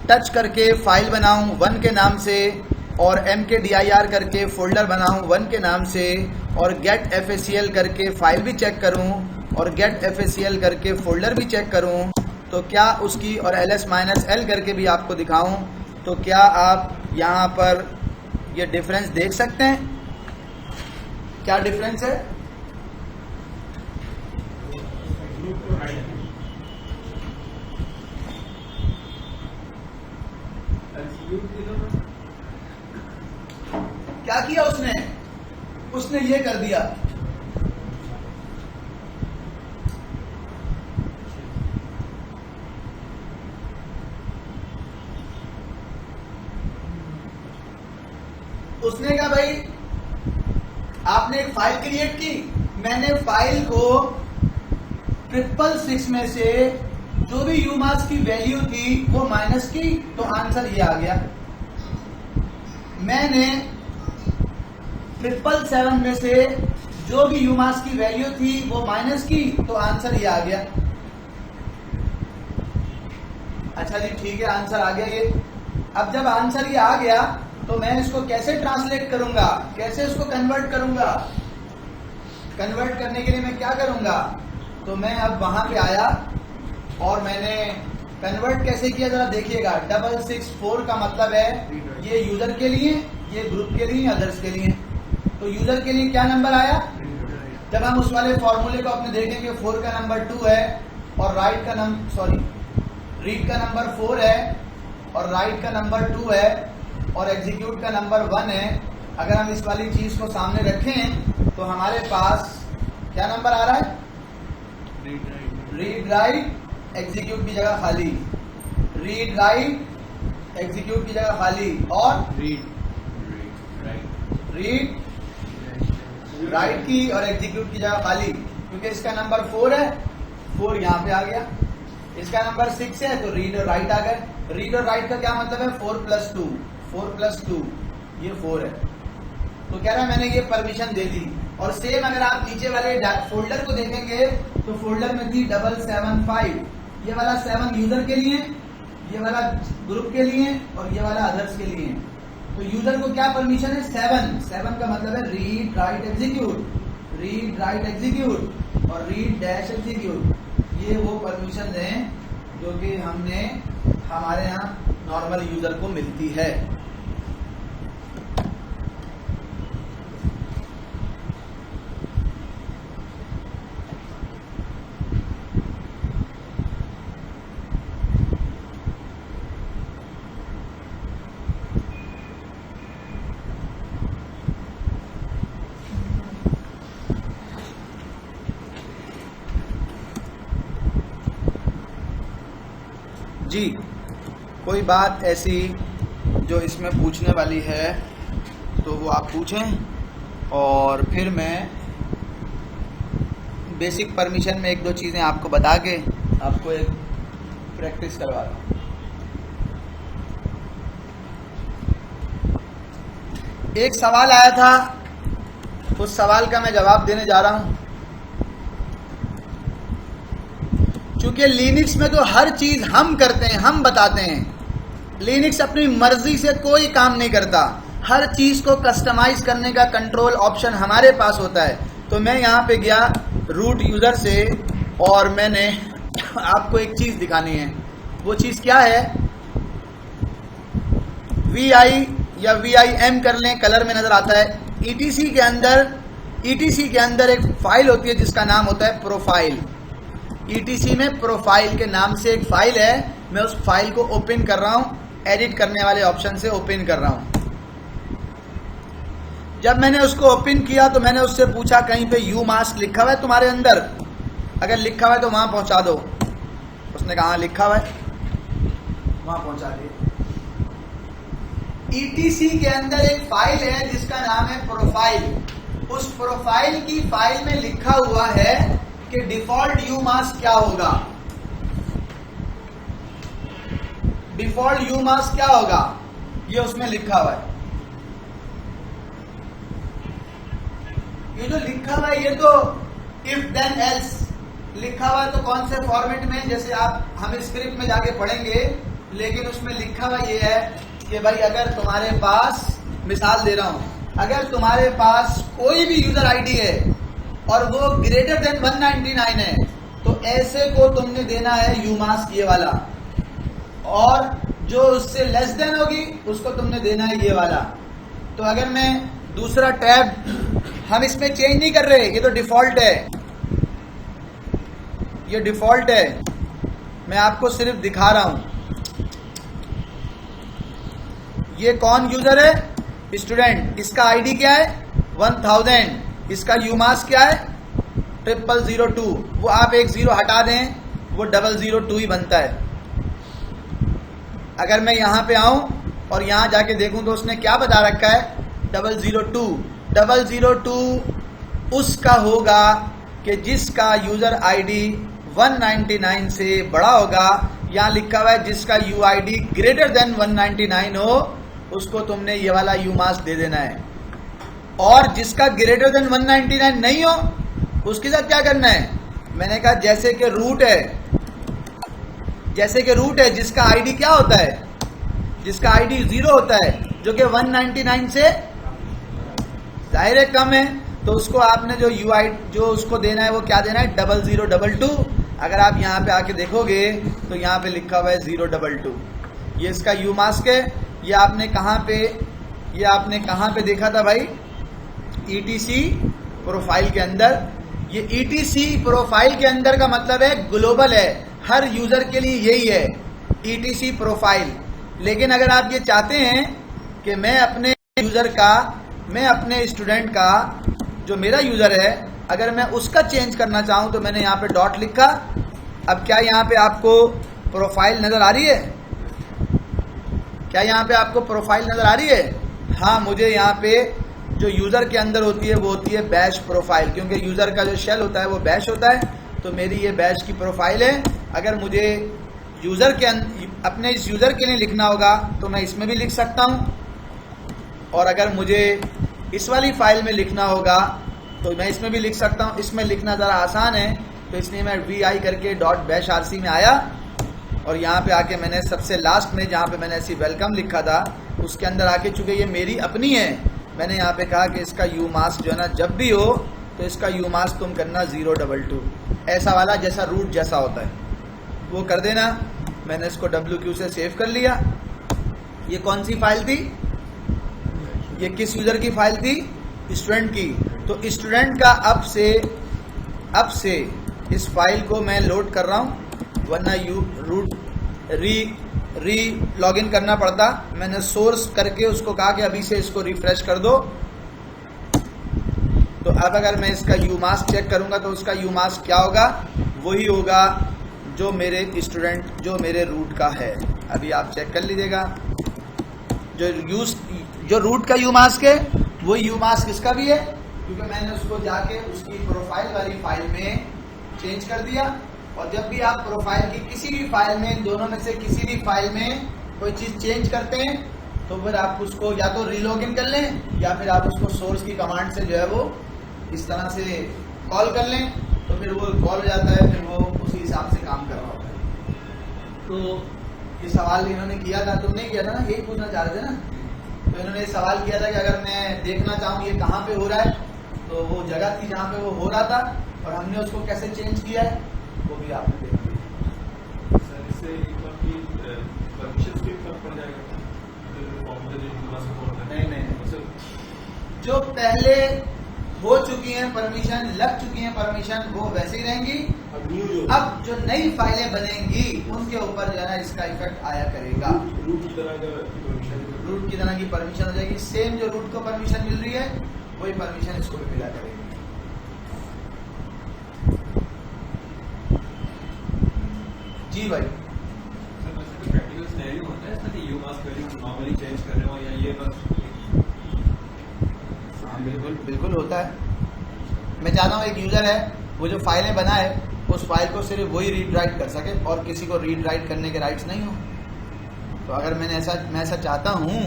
टच करके फाइल बनाऊं 1 के नाम से और mkdir करके फोल्डर बनाऊं 1 के नाम से और get facl करके फाइल भी चेक करूं और get facl करके फोल्डर भी चेक करूं, तो क्या उसकी और ls-l करके भी आपको दिखाऊं, तो क्या आप यहाँ पर ये डिफरेंस देख सकते हैं? क्या डिफरेंस है? क्या किया उसने? उसने ये कर दिया, उसने कहा भाई आपने एक फाइल क्रिएट की, मैंने फाइल को 666 में से जो भी यूमास की वैल्यू थी वो माइनस की, तो आंसर ये आ गया। मैंने 777 में से जो भी यूमास की वैल्यू थी वो माइनस की, तो आंसर ये आ गया। अच्छा जी, ठीक है, आंसर आ गया ये। अब जब आंसर ये आ गया तो मैं इसको कैसे ट्रांसलेट करूंगा, कैसे इसको कन्वर्ट करूंगा? कन्वर्ट करने के लिए मैं क्या करूंगा, तो मैं अब वहां पे आया और मैंने कन्वर्ट कैसे किया जरा देखिएगा। 664 का मतलब है ये यूजर के लिए, ये ग्रुप के लिए, अदर्स के लिए। तो यूजर के लिए क्या नंबर आया? जब हम उस वाले फॉर्मूले को अपने देखेंगे 4 का नंबर 2 है और रीड का नंबर 4 है और राइट का नंबर 2 है और एग्जीक्यूट का नंबर 1 है। अगर हम इस वाली चीज को सामने रखें तो हमारे पास क्या नंबर आ रहा है? रीड राइट एग्जीक्यूट की जगह खाली, रीड राइट एग्जीक्यूट की जगह खाली और रीड राइट की और एग्जीक्यूट की जगह खाली, क्योंकि इसका नंबर 4 है, 4 यहाँ पे आ गया। इसका नंबर 6 है तो रीड और राइट आ गए। रीड और राइट का क्या मतलब है? 4 प्लस 2 ये 4 है। तो कह रहा है मैंने ये परमिशन दे दी। और सेम अगर आप नीचे वाले फोल्डर को देखेंगे तो फोल्डर में थी 775, ये वाला 7 यूजर के लिए, ये वाला ग्रुप के लिए और ये वाला अदर्स के लिए। तो यूजर को क्या परमिशन है? 7 का मतलब है रीड राइट एग्जीक्यूट और रीड डैश एग्जीक्यूट। ये वो परमिशन है जो कि हमने हमारे यहाँ नॉर्मल यूजर को मिलती है। जी, कोई बात ऐसी जो इसमें पूछने वाली है तो वो आप पूछें और फिर मैं बेसिक परमिशन में 1-2 चीज़ें आपको बता के आपको एक प्रैक्टिस करवा रहा हूँ। एक सवाल आया था, उस सवाल का मैं जवाब देने जा रहा हूँ। क्योंकि लिनक्स में तो हर चीज हम करते हैं, हम बताते हैं। लिनक्स अपनी मर्जी से कोई काम नहीं करता, हर चीज को कस्टमाइज करने का कंट्रोल ऑप्शन हमारे पास होता है। तो मैं यहाँ पे गया रूट यूजर से और मैंने आपको एक चीज दिखानी है। वो चीज क्या है? VI या VIM कर लें, कलर में नजर आता है। ETC के अंदर एक फाइल होती है जिसका नाम होता है प्रोफाइल। ETC में प्रोफाइल के नाम से एक फाइल है, मैं उस फाइल को ओपन कर रहा हूं, एडिट करने वाले ऑप्शन से ओपन कर रहा हूं। जब मैंने उसको ओपन किया तो मैंने उससे पूछा कहीं पे यू मास्क लिखा हुआ है तुम्हारे अंदर, अगर लिखा हुआ है तो वहां पहुंचा दो। उसने कहा लिखा हुआ है, वहां पहुंचा दिया। ETC के अंदर एक फाइल है जिसका नाम है प्रोफाइल। उस प्रोफाइल की फाइल में लिखा हुआ है कि डिफॉल्ट यू मास्क क्या होगा। डिफॉल्ट यू मास्क क्या होगा ये उसमें लिखा हुआ है। ये जो लिखा हुआ है ये तो इफ देन एल्स लिखा हुआ है, तो कौन से फॉर्मेट में, जैसे आप हम स्क्रिप्ट में जाके पढ़ेंगे, लेकिन उसमें लिखा हुआ ये है कि भाई अगर तुम्हारे पास, मिसाल दे रहा हूं, अगर तुम्हारे पास कोई भी यूजर आईडी है और वो ग्रेटर देन 199 है तो ऐसे को तुमने देना है यू मास्क ये वाला, और जो उससे लेस देन होगी उसको तुमने देना है ये वाला। तो अगर मैं दूसरा टैब, हम इसमें चेंज नहीं कर रहे, ये तो डिफॉल्ट है, ये डिफॉल्ट है, मैं आपको सिर्फ दिखा रहा हूं। ये कौन यूजर है, स्टूडेंट, इसका आईडी क्या है 1000, इसका यूमास्क क्या है 0002, वो आप एक 0 हटा दें वो 002 ही बनता है। अगर मैं यहां पे आऊं और यहां जाके देखूं तो उसने क्या बता रखा है 002। 002 उसका होगा कि जिसका यूजर आईडी 199 से बड़ा होगा। यहां लिखा हुआ है जिसका यूआईडी ग्रेटर देन 199 हो उसको तुमने ये वाला यू मास्क दे देना है, और जिसका ग्रेटर देन 199 नहीं हो उसके साथ क्या करना है, मैंने कहा जैसे कि रूट है, जैसे कि रूट है जिसका आईडी क्या होता है, जिसका आईडी 0 होता है, जो कि 199 से जाहिर है कम है, तो उसको आपने जो यूआईडी जो उसको देना है वो क्या देना है 0022। अगर आप यहाँ पे आके देखोगे तो यहाँ पे लिखा हुआ है 022, ये इसका यू मास्क है। ये आपने कहाँ पे देखा था भाई, ETC प्रोफाइल के अंदर। ये ETC प्रोफाइल के अंदर का मतलब है ग्लोबल है, हर यूजर के लिए यही है ETC प्रोफाइल। लेकिन अगर आप ये चाहते हैं कि मैं अपने यूजर का, मैं अपने स्टूडेंट का जो मेरा यूजर है अगर मैं उसका चेंज करना चाहूं तो मैंने यहाँ पे डॉट लिखा। अब क्या यहाँ पे आपको प्रोफाइल नजर आ रही है, क्या यहाँ पे आपको प्रोफाइल नजर आ रही है? हाँ, मुझे यहाँ पे जो यूजर के अंदर होती है वो होती है बैश प्रोफाइल, क्योंकि यूजर का जो शेल होता है वो बैश होता है, तो मेरी ये बैश की प्रोफाइल है। अगर मुझे यूजर के अपने इस यूजर के लिए लिखना होगा तो मैं इसमें भी लिख सकता हूँ, और अगर मुझे इस वाली फाइल में लिखना होगा तो मैं इसमें भी लिख सकता हूँ। इसमें लिखना ज़रा आसान है तो इसलिए मैं VI करके .bashrc में आया, और यहाँ पे आके मैंने सबसे लास्ट में जहाँ पे मैंने ऐसी वेलकम लिखा था उसके अंदर आके, चूंकि ये मेरी अपनी है, मैंने यहाँ पे कहा कि इसका यू मास्क जो है ना जब भी हो तो इसका यू मास्क तुम करना 022, ऐसा वाला जैसा रूट जैसा होता है वो कर देना। मैंने इसको WQ से सेव कर लिया। ये कौन सी फाइल थी, ये किस यूजर की फाइल थी, स्टूडेंट की। तो स्टूडेंट का अब से इस फाइल को मैं लोड कर रहा हूँ, वरना री लॉगिन करना पड़ता। मैंने सोर्स करके उसको कहा कि अभी से इसको रिफ्रेश कर दो। तो अब अगर मैं इसका यू मास्क चेक करूंगा तो उसका यू मास्क क्या होगा, वही होगा जो मेरे स्टूडेंट, जो मेरे रूट का है। अभी आप चेक कर लीजिएगा, जो रूट का यू मास्क है वो यू मास्क इसका भी है, क्योंकि मैंने उसको जाके उसकी प्रोफाइल वाली फाइल में चेंज कर दिया। और जब भी आप प्रोफाइल की किसी भी फाइल में, दोनों में से किसी भी फाइल में कोई चीज़ चेंज करते हैं तो फिर आप उसको या तो रीलॉगिन कर लें या फिर आप उसको सोर्स की कमांड से जो है वो इस तरह से कॉल कर लें, तो फिर वो कॉल हो जाता है, फिर वो उसी हिसाब से काम कर रहा होता है। तो ये सवाल इन्होंने किया था, तुमने किया था ना, यही पूछना चाह रहे थे ना। तो इन्होंने सवाल किया था कि अगर मैं देखना चाहूँ ये कहाँ पे हो रहा है, तो वो जगह थी जहाँ पे वो हो रहा था और हमने उसको कैसे चेंज किया है वो भी आपने देख लिया। सर इससे परमिशन भी फर्क पड़ जाएगा? नहीं, जो पहले हो चुकी हैं परमिशन, लग चुकी हैं परमिशन, वो वैसे ही रहेंगी, अब जो नई फाइलें बनेंगी उनके ऊपर जो है ना इसका इफेक्ट आया करेगा। रूट की तरह की परमिशन हो जाएगी, सेम जो रूट को परमिशन मिल रही है वही परमिशन इसको भी मिला करेगी। जी भाई, प्रैक्टिकल सिनेरियो होता है ऐसा कि you mask value normally change कर रहे हो या ये बस? हाँ बिल्कुल बिल्कुल होता है। मैं चाहता हूँ एक यूजर है वो जो फाइलें बनाए उस फाइल को सिर्फ वही रीड राइट कर सके और किसी को रीड राइट करने के राइट्स नहीं हो। तो अगर मैं ऐसा चाहता हूँ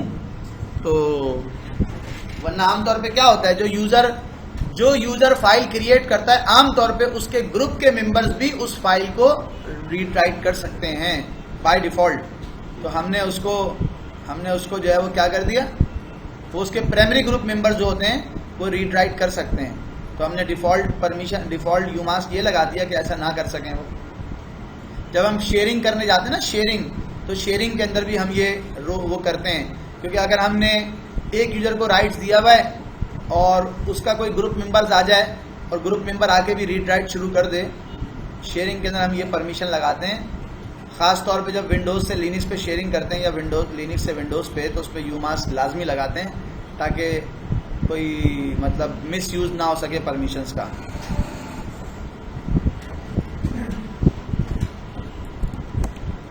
तो, वरना आमतौर पे क्या होता है, जो यूजर फाइल क्रिएट करता है आमतौर पे उसके ग्रुप के मेंबर्स भी उस फाइल को रीड राइट कर सकते हैं बाय डिफॉल्ट। तो हमने उसको जो है वो क्या कर दिया, वो उसके प्राइमरी ग्रुप मेंबर्स जो होते हैं वो रीड राइट कर सकते हैं। तो हमने डिफॉल्ट यूमास्क ये लगा दिया कि ऐसा ना कर सकें वो। जब हम शेयरिंग करने जाते हैं ना, तो शेयरिंग के अंदर भी हम ये वो करते हैं, क्योंकि अगर हमने एक यूजर को राइट्स दिया हुआ है और उसका कोई ग्रुप मेंबर्स आ जाए और ग्रुप मेंबर आके भी रीड राइट शुरू कर दे, शेयरिंग के अंदर हम ये परमिशन लगाते हैं। ख़ास तौर पे जब विंडोज़ से लिनक्स पे शेयरिंग करते हैं या लिनक्स से विंडोज़ पे, तो उस पर यूमास्क लाजमी लगाते हैं ताकि कोई मतलब मिस यूज ना हो सके परमिशंस का।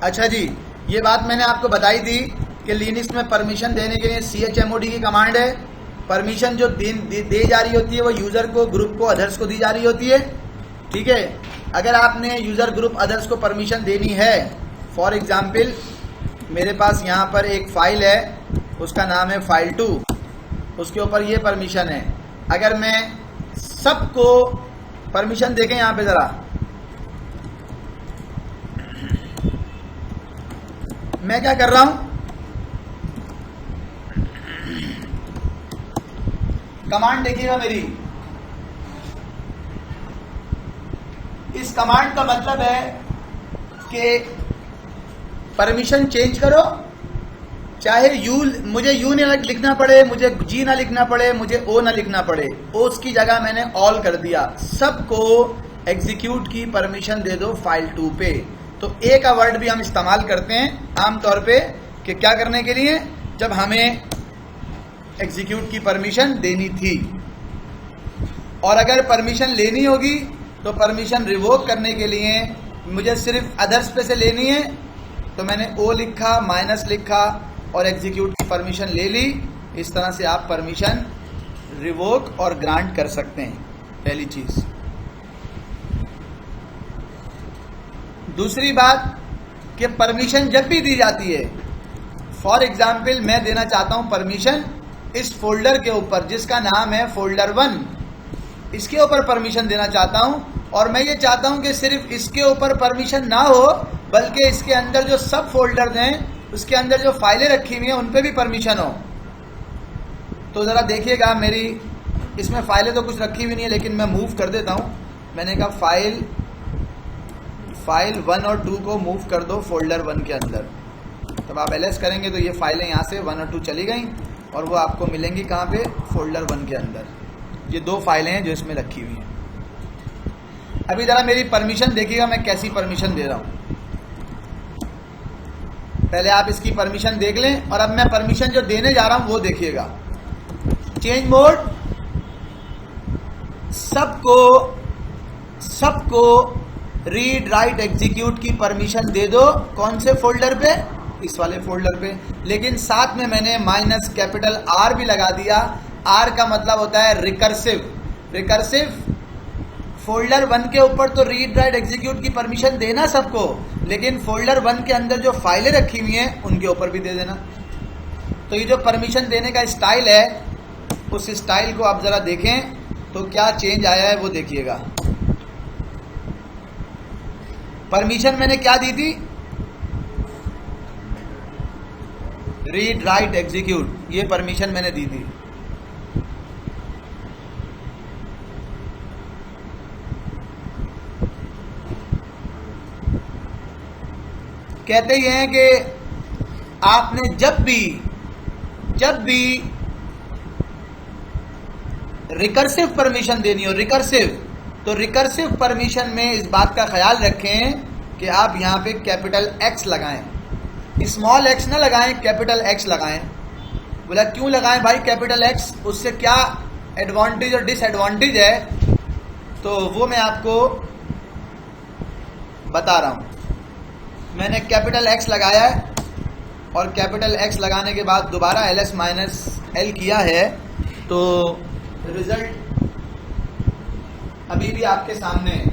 अच्छा जी, ये बात मैंने आपको बताई थी कि लिनक्स में परमिशन देने के लिए chmod की कमांड है। परमिशन जो दे जा रही होती है वो यूजर को, ग्रुप को, अदर्स को दी जा रही होती है। ठीक है, अगर आपने यूजर ग्रुप अदर्स को परमिशन देनी है, फॉर एग्जाम्पल मेरे पास यहाँ पर एक फाइल है, उसका नाम है file2, उसके ऊपर ये परमिशन है। अगर मैं सबको परमिशन देखें यहाँ पे ज़रा, मैं क्या कर रहा हूं, कमांड देखिएगा मेरी। इस कमांड का मतलब है कि परमिशन चेंज करो, चाहे मुझे यू ना लिखना पड़े, मुझे जी ना लिखना पड़े, मुझे ओ ना लिखना पड़े, ओस की जगह मैंने ऑल कर दिया। सबको एग्जीक्यूट की परमिशन दे दो file2 पे। तो ए का वर्ड भी हम इस्तेमाल करते हैं आमतौर पे कि क्या करने के लिए, जब हमें एग्जीक्यूट की परमिशन देनी थी। और अगर परमिशन लेनी होगी तो परमिशन रिवोक करने के लिए मुझे सिर्फ अदर्स पे से लेनी है, तो मैंने ओ लिखा, माइनस लिखा और एग्जीक्यूट की परमिशन ले ली। इस तरह से आप परमिशन रिवोक और ग्रांट कर सकते हैं, पहली चीज। दूसरी बात कि परमिशन जब भी दी जाती है, फॉर एग्जाम्पल मैं देना चाहता हूं परमिशन इस फोल्डर के ऊपर जिसका नाम है folder1, इसके ऊपर परमिशन देना चाहता हूं। और मैं ये चाहता हूं कि सिर्फ इसके ऊपर परमिशन ना हो, बल्कि इसके अंदर जो सब फोल्डर्स हैं, उसके अंदर जो फाइलें रखी हुई हैं, उन पे भी परमिशन हो। तो ज़रा देखिएगा, मेरी इसमें फाइलें तो कुछ रखी हुई नहीं है, लेकिन मैं मूव कर देता हूं। मैंने कहा फाइल 1 और 2 को मूव कर दो folder1 के अंदर। तब आप ls करेंगे तो ये फाइलें यहाँ से 1 और 2 चली गई और वो आपको मिलेंगी कहाँ पे, folder1 के अंदर। ये 2 फाइलें हैं जो इसमें रखी हुई हैं। अभी ज़रा मेरी परमिशन देखिएगा, मैं कैसी परमिशन दे रहा हूँ। पहले आप इसकी परमिशन देख लें और अब मैं परमिशन जो देने जा रहा हूँ वो देखिएगा। चेंज मोड, सबको रीड राइट एग्जीक्यूट की परमिशन दे दो। कौन से फोल्डर पे, इस वाले फोल्डर पे। लेकिन साथ में मैंने -R भी लगा दिया। R का मतलब होता है रिकर्सिव। folder1 के ऊपर तो रीड राइट एग्जीक्यूट की परमिशन देना सबको, लेकिन folder1 के अंदर जो फाइलें रखी हुई हैं उनके ऊपर भी दे देना। तो ये जो परमिशन देने का स्टाइल है, उस स्टाइल को आप जरा देखें तो क्या चेंज आया है वो देखिएगा। परमिशन मैंने क्या दी थी, रीड राइट एग्जीक्यूट, ये परमिशन मैंने दी थी। कहते ही हैं कि आपने जब भी रिकर्सिव परमिशन देनी हो, रिकर्सिव, तो रिकर्सिव परमिशन में इस बात का ख्याल रखें कि आप यहाँ पे कैपिटल एक्स लगाएं, स्मॉल एक्स ना लगाएं, कैपिटल एक्स लगाएं। बोला क्यों लगाएं भाई कैपिटल एक्स, उससे क्या एडवांटेज और डिसएडवांटेज है, तो वो मैं आपको बता रहा हूं। मैंने कैपिटल एक्स लगाया है और कैपिटल एक्स लगाने के बाद दोबारा ls माइनस एल किया है, तो रिजल्ट अभी भी आपके सामने है।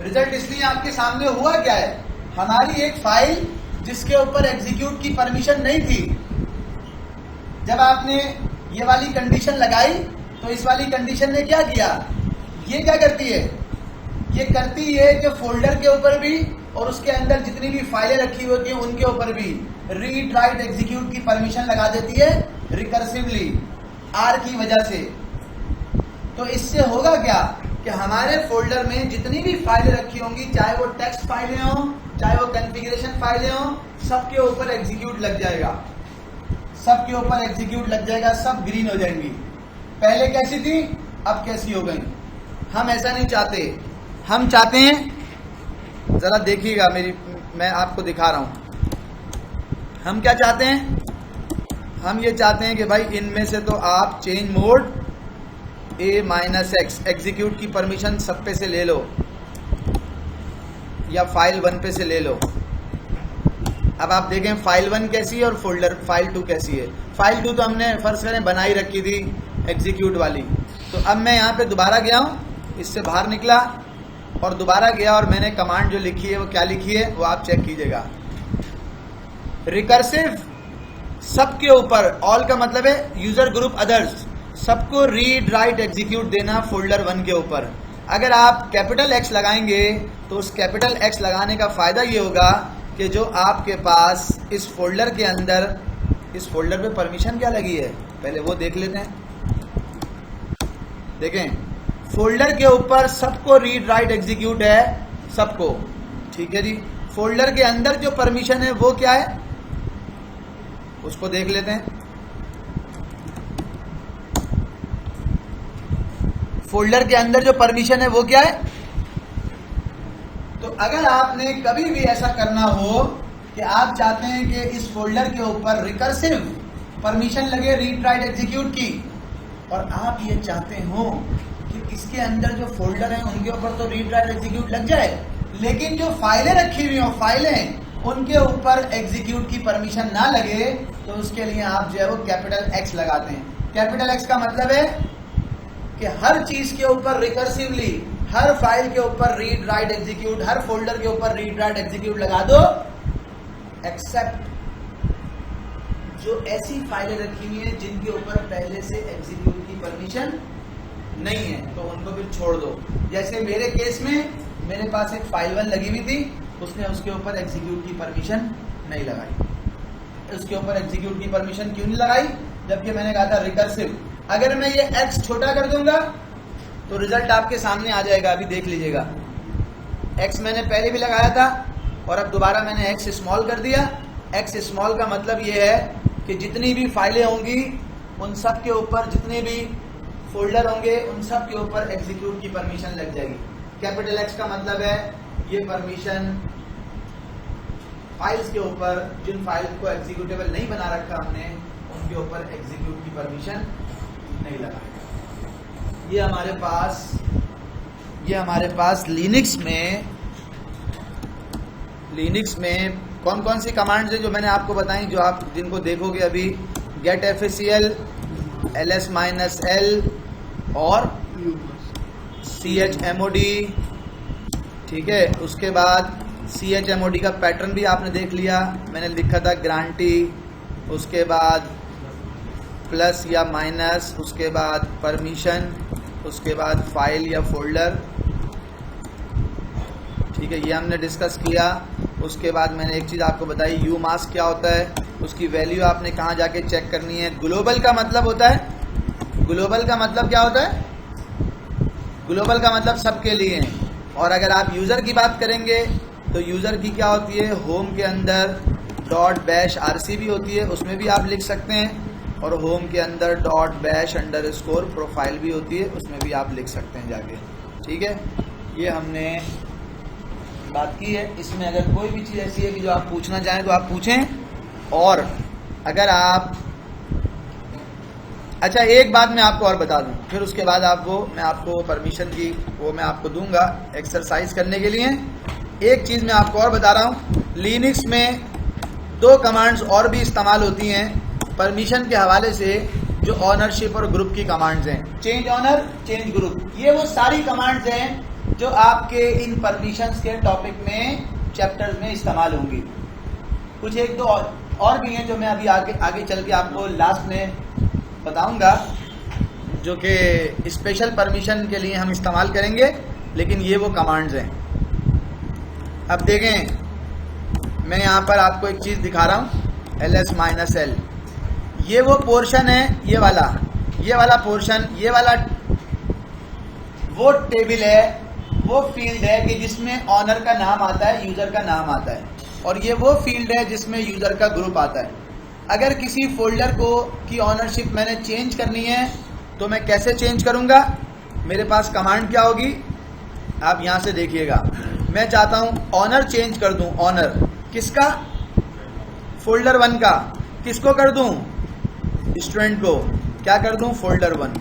रिजल्ट इसलिए आपके सामने हुआ क्या है, हमारी एक फाइल जिसके ऊपर एग्जीक्यूट की परमिशन नहीं थी, जब आपने ये वाली कंडीशन लगाई तो इस वाली कंडीशन ने क्या किया, ये क्या करती है, ये करती है कि फोल्डर के ऊपर भी और उसके अंदर जितनी भी फाइलें रखी होती हैं उनके ऊपर भी रीड राइट एग्जीक्यूट की परमिशन लगा देती है रिकर्सिवली आर की वजह से। तो इससे होगा क्या कि हमारे फोल्डर में जितनी भी फाइलें रखी होंगी, चाहे वो टेक्स्ट फाइलें हों, चाहे वो कॉन्फ़िगरेशन फाइलें हों, सबके ऊपर एग्जीक्यूट लग जाएगा, सबके ऊपर एग्जीक्यूट लग जाएगा, सब ग्रीन हो जाएंगी। पहले कैसी थी, अब कैसी हो गई। हम ऐसा नहीं चाहते, हम चाहते हैं, जरा देखिएगा मेरी, मैं आपको दिखा रहा हूं, हम क्या चाहते हैं, हम ये चाहते हैं कि भाई इनमें से तो आप change mode a minus x execute की परमिशन सब पे से ले लो या फाइल 1 पे से ले लो। अब आप देखें फाइल 1 कैसी है और फोल्डर फाइल 2 कैसी है। फाइल 2 तो हमने फर्ज करें बनाई रखी थी एग्जीक्यूट वाली, तो अब मैं यहाँ पे दोबारा गया हूँ, इससे बाहर निकला और दोबारा गया और मैंने कमांड जो लिखी है वो क्या लिखी है वो आप चेक कीजिएगा। रिकर्सिव सबके ऊपर, ऑल का मतलब है यूजर ग्रुप अदर्स, सबको रीड राइट एग्जीक्यूट देना फोल्डर 1 के ऊपर। अगर आप कैपिटल एक्स लगाएंगे तो उस कैपिटल एक्स लगाने का फायदा ये होगा कि जो आपके पास इस फोल्डर के अंदर, इस फोल्डर पे परमिशन क्या लगी है पहले वो देख लेते हैं। देखें फोल्डर के ऊपर सबको रीड राइट एग्जीक्यूट है, सबको, ठीक है जी। फोल्डर के अंदर जो परमिशन है वो क्या है उसको देख लेते हैं। फोल्डर के अंदर जो परमिशन है वो क्या है, तो अगर आपने कभी भी ऐसा करना हो कि आप चाहते हैं कि इस फोल्डर के ऊपर रिकर्सिव परमिशन लगे रीड राइट एग्जीक्यूट की, और आप ये चाहते हो कि इसके अंदर जो फोल्डर है उनके ऊपर तो रीड राइट एग्जीक्यूट लग जाए, लेकिन जो फाइलें रखी हुई हो फाइलें उनके ऊपर एग्जीक्यूट की परमिशन ना लगे, तो उसके लिए आप जो है वो कैपिटल एक्स लगाते हैं। कैपिटल एक्स का मतलब है कि हर चीज के ऊपर रिकर्सिवली, हर फाइल के ऊपर रीड राइट एग्जीक्यूट, हर फोल्डर के ऊपर रीड राइट एग्जीक्यूट लगा दो, एक्सेप्ट जो ऐसी फाइलें रखी हुई हैं जिनके ऊपर पहले से एग्जीक्यूट की परमिशन नहीं है, तो उनको भी छोड़ दो। जैसे मेरे केस में मेरे पास एक फाइल 1 लगी हुई थी, उसने उसके ऊपर एग्जीक्यूट की परमिशन नहीं लगाई। उसके ऊपर एग्जीक्यूट की परमिशन क्यों नहीं लगाई, जबकि मैंने कहा था रिकर्सिव। अगर मैं ये एक्स छोटा कर दूंगा तो रिजल्ट आपके सामने आ जाएगा, अभी देख लीजिएगा। एक्स मैंने पहले भी लगाया था और अब दोबारा मैंने एक्स स्मॉल कर दिया। एक्स स्मॉल का मतलब ये है कि जितनी भी फाइलें होंगी उन सब के ऊपर, जितने भी फोल्डर होंगे उन सब के ऊपर एग्जीक्यूट की परमिशन लग जाएगी। कैपिटल एक्स का मतलब है ये परमिशन फाइल्स के ऊपर, जिन फाइल्स को एग्जीक्यूटेबल नहीं बना रखा हमने उनके ऊपर एग्जीक्यूट की परमिशन नहीं लगाएगा। ये हमारे पास लिनक्स में कौन कौन सी कमांड्स है जो मैंने आपको बताई, जो आप जिनको देखोगे अभी, गेट एफएसीएल, ls माइनस एल और chmod, ठीक है। उसके बाद chmod का पैटर्न भी आपने देख लिया, मैंने लिखा था ग्रांटी, उसके बाद प्लस या माइनस, उसके बाद परमिशन, उसके बाद फाइल या फोल्डर, ठीक है, ये हमने डिस्कस किया। उसके बाद मैंने एक चीज़ आपको बताई, यू मास्क क्या होता है, उसकी वैल्यू आपने कहाँ जाके चेक करनी है। ग्लोबल का मतलब होता है, ग्लोबल का मतलब क्या होता है, ग्लोबल का मतलब सबके लिए है। और अगर आप यूज़र की बात करेंगे तो यूज़र की क्या होती है, होम के अंदर .bash rc भी होती है, उसमें भी आप लिख सकते हैं। और होम के अंदर .bash__ प्रोफाइल भी होती है, उसमें भी आप लिख सकते हैं जाके। ठीक है, ये हमने बात की है। इसमें अगर कोई भी चीज़ ऐसी है कि जो आप पूछना चाहें तो आप पूछें। और अगर आप अच्छा, एक बात मैं आपको और बता दूं, फिर उसके बाद मैं आपको परमिशन की वो मैं आपको दूंगा एक्सरसाइज करने के लिए। एक चीज़ मैं आपको और बता रहा हूँ, लिनक्स में 2 कमांड्स और भी इस्तेमाल होती हैं परमिशन के हवाले से, जो ऑनरशिप और ग्रुप की कमांड्स हैं। चेंज ऑनर, चेंज ग्रुप, ये वो सारी कमांड्स हैं जो आपके इन परमिशंस के टॉपिक में चैप्टर्स में इस्तेमाल होंगी। कुछ 1-2 और भी हैं जो मैं अभी आगे चल के आपको लास्ट में बताऊंगा, जो कि स्पेशल परमिशन के लिए हम इस्तेमाल करेंगे, लेकिन ये वो कमांड्स हैं। अब देखें, मैं यहाँ पर आपको एक चीज़ दिखा रहा हूँ, ls-l, ये वो पोर्शन है, ये वाला पोर्शन, ये वाला वो टेबल है, वो फील्ड है कि जिसमें ऑनर का नाम आता है, यूज़र का नाम आता है, और ये वो फील्ड है जिसमें यूज़र का ग्रुप आता है। अगर किसी फोल्डर की ऑनरशिप मैंने चेंज करनी है तो मैं कैसे चेंज करूँगा? मेरे पास कमांड क्या होगी, आप यहाँ से देखिएगा। मैं चाहता हूँ ऑनर चेंज कर दूँ, ऑनर किसका? फोल्डर 1 का। किसको कर दूँ? स्टूडेंट को। क्या कर दूँ? फोल्डर 1।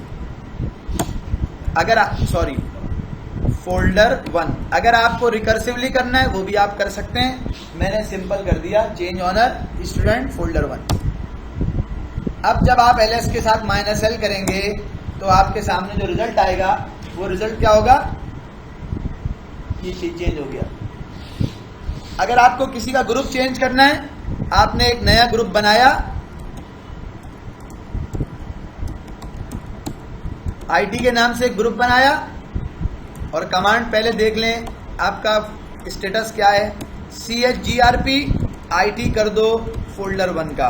फोल्डर 1। अगर आपको रिकर्सिवली करना है वो भी आप कर सकते हैं। मैंने सिंपल कर दिया, चेंज ऑनर स्टूडेंट फोल्डर 1। अब जब आप ls के साथ -l करेंगे तो आपके सामने जो रिजल्ट आएगा, वो रिजल्ट क्या होगा? ये चीज चेंज हो गया। अगर आपको किसी का ग्रुप चेंज करना है, आपने एक नया ग्रुप बनाया, IT के नाम से एक ग्रुप बनाया, और कमांड पहले देख लें आपका स्टेटस क्या है, chgrp IT कर दो फोल्डर 1 का।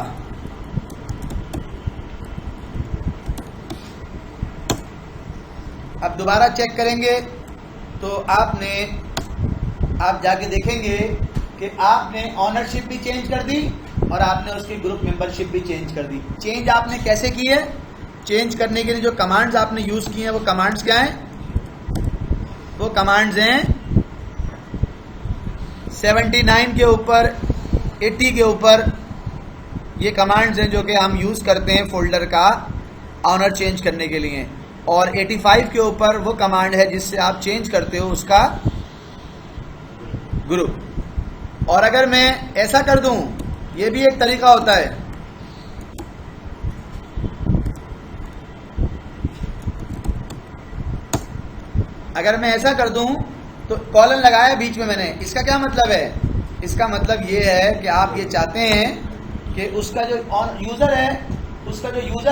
अब दोबारा चेक करेंगे तो आप जाके देखेंगे कि आपने ऑनरशिप भी चेंज कर दी और आपने उसकी ग्रुप मेंबरशिप भी चेंज कर दी। चेंज आपने कैसे की है? चेंज करने के लिए जो कमांड्स आपने यूज किए हैं वो कमांड्स क्या हैं? वो कमांड्स हैं 79 के ऊपर, 80 के ऊपर, ये कमांड्स हैं जो कि हम यूज करते हैं फोल्डर का ऑनर चेंज करने के लिए। और 85 के ऊपर वो कमांड है जिससे आप चेंज करते हो उसका ग्रुप। और अगर मैं ऐसा कर दूं, ये भी एक तरीका होता है, अगर मैं ऐसा कर दूं तो कॉलन लगाया बीच में मैंने, इसका क्या मतलब है? इसका मतलब ये है कि आप ये चाहते हैं कि उसका जो यूजर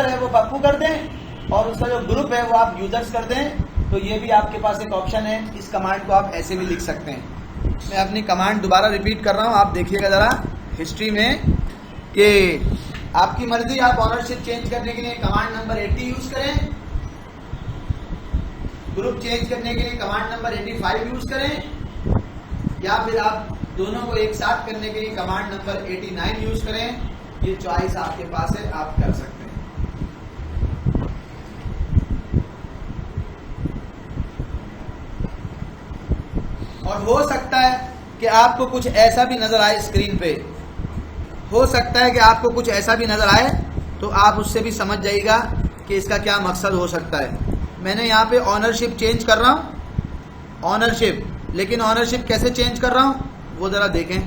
है वो पप्पू कर दें और उसका जो ग्रुप है वो आप यूजर्स कर दें। तो ये भी आपके पास एक ऑप्शन है। इस कमांड को आप ऐसे भी लिख सकते हैं। मैं अपनी कमांड दोबारा रिपीट कर रहा हूं, आप देखिएगा जरा हिस्ट्री में कि आपकी मर्जी, आप ऑनरशिप चेंज करने के लिए कमांड नंबर 80 यूज करें, ग्रुप चेंज करने के लिए कमांड नंबर 85 यूज करें, या फिर आप दोनों को एक साथ करने के लिए कमांड नंबर 89 यूज करें। ये चॉइस आपके पास है, आप कर सकते हैं। और हो सकता है कि आपको कुछ ऐसा भी नजर आए स्क्रीन पे, हो सकता है कि आपको कुछ ऐसा भी नजर आए, तो आप उससे भी समझ जाइएगा कि इसका क्या मकसद हो सकता है। मैंने यहाँ पे ऑनरशिप चेंज कर रहा हूँ, ऑनरशिप, लेकिन ऑनरशिप कैसे चेंज कर रहा हूँ वो जरा देखें।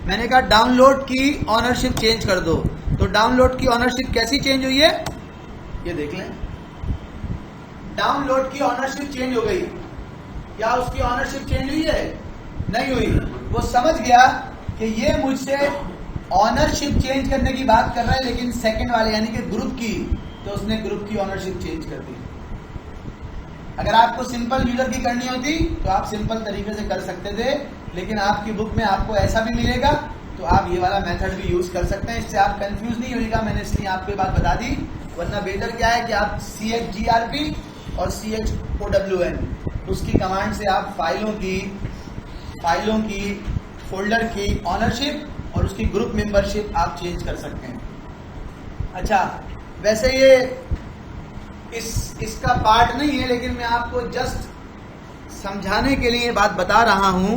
मैंने कहा डाउनलोड की ऑनरशिप चेंज कर दो, तो डाउनलोड की ऑनरशिप कैसी चेंज हुई है ये देख लें। डाउनलोड की ऑनरशिप चेंज हो गई। क्या उसकी ऑनरशिप चेंज हुई है? नहीं हुई। वो समझ गया कि ये मुझसे ऑनरशिप चेंज करने की बात कर रहा है, लेकिन सेकंड वाले यानी कि ग्रुप की, तो उसने ग्रुप की ऑनरशिप चेंज कर दी। अगर आपको सिंपल यूजर की करनी होती तो आप सिंपल तरीके से कर सकते थे, लेकिन आपकी बुक में आपको ऐसा भी मिलेगा तो आप ये वाला मेथड भी यूज कर सकते हैं। इससे आप कंफ्यूज नहीं होइएगा, मैंने इसलिए आपको ये बात बता दी। वरना बेहतर क्या है कि आप chgrp और chown उसकी कमांड से आप फाइलों की फोल्डर की ऑनरशिप और उसकी ग्रुप मेंबरशिप आप चेंज कर सकते हैं। अच्छा, वैसे ये इसका पार्ट नहीं है, लेकिन मैं आपको जस्ट समझाने के लिए बात बता रहा हूं।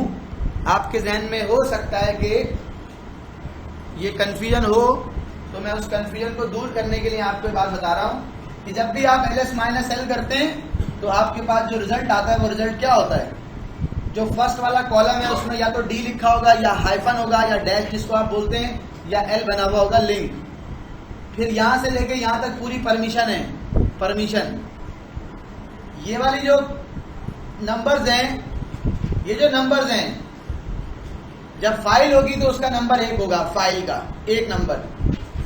आपके जहन में हो सकता है कि ये कन्फ्यूजन हो, तो मैं उस कन्फ्यूजन को दूर करने के लिए आपको बात बता रहा हूं कि जब भी आप ls माइनस एल करते हैं तो आपके पास जो रिजल्ट आता है वो रिजल्ट क्या होता है? जो फर्स्ट वाला कॉलम है उसमें या तो डी लिखा होगा या हाइफन होगा या डैश जिसको आप बोलते हैं, या एल बना हुआ होगा लिंक। फिर यहां से लेके यहां तक पूरी परमिशन है, परमिशन। ये वाली जो नंबर्स हैं, ये जो नंबर्स हैं, जब फाइल होगी तो उसका नंबर 1 होगा, फाइल का 1 नंबर।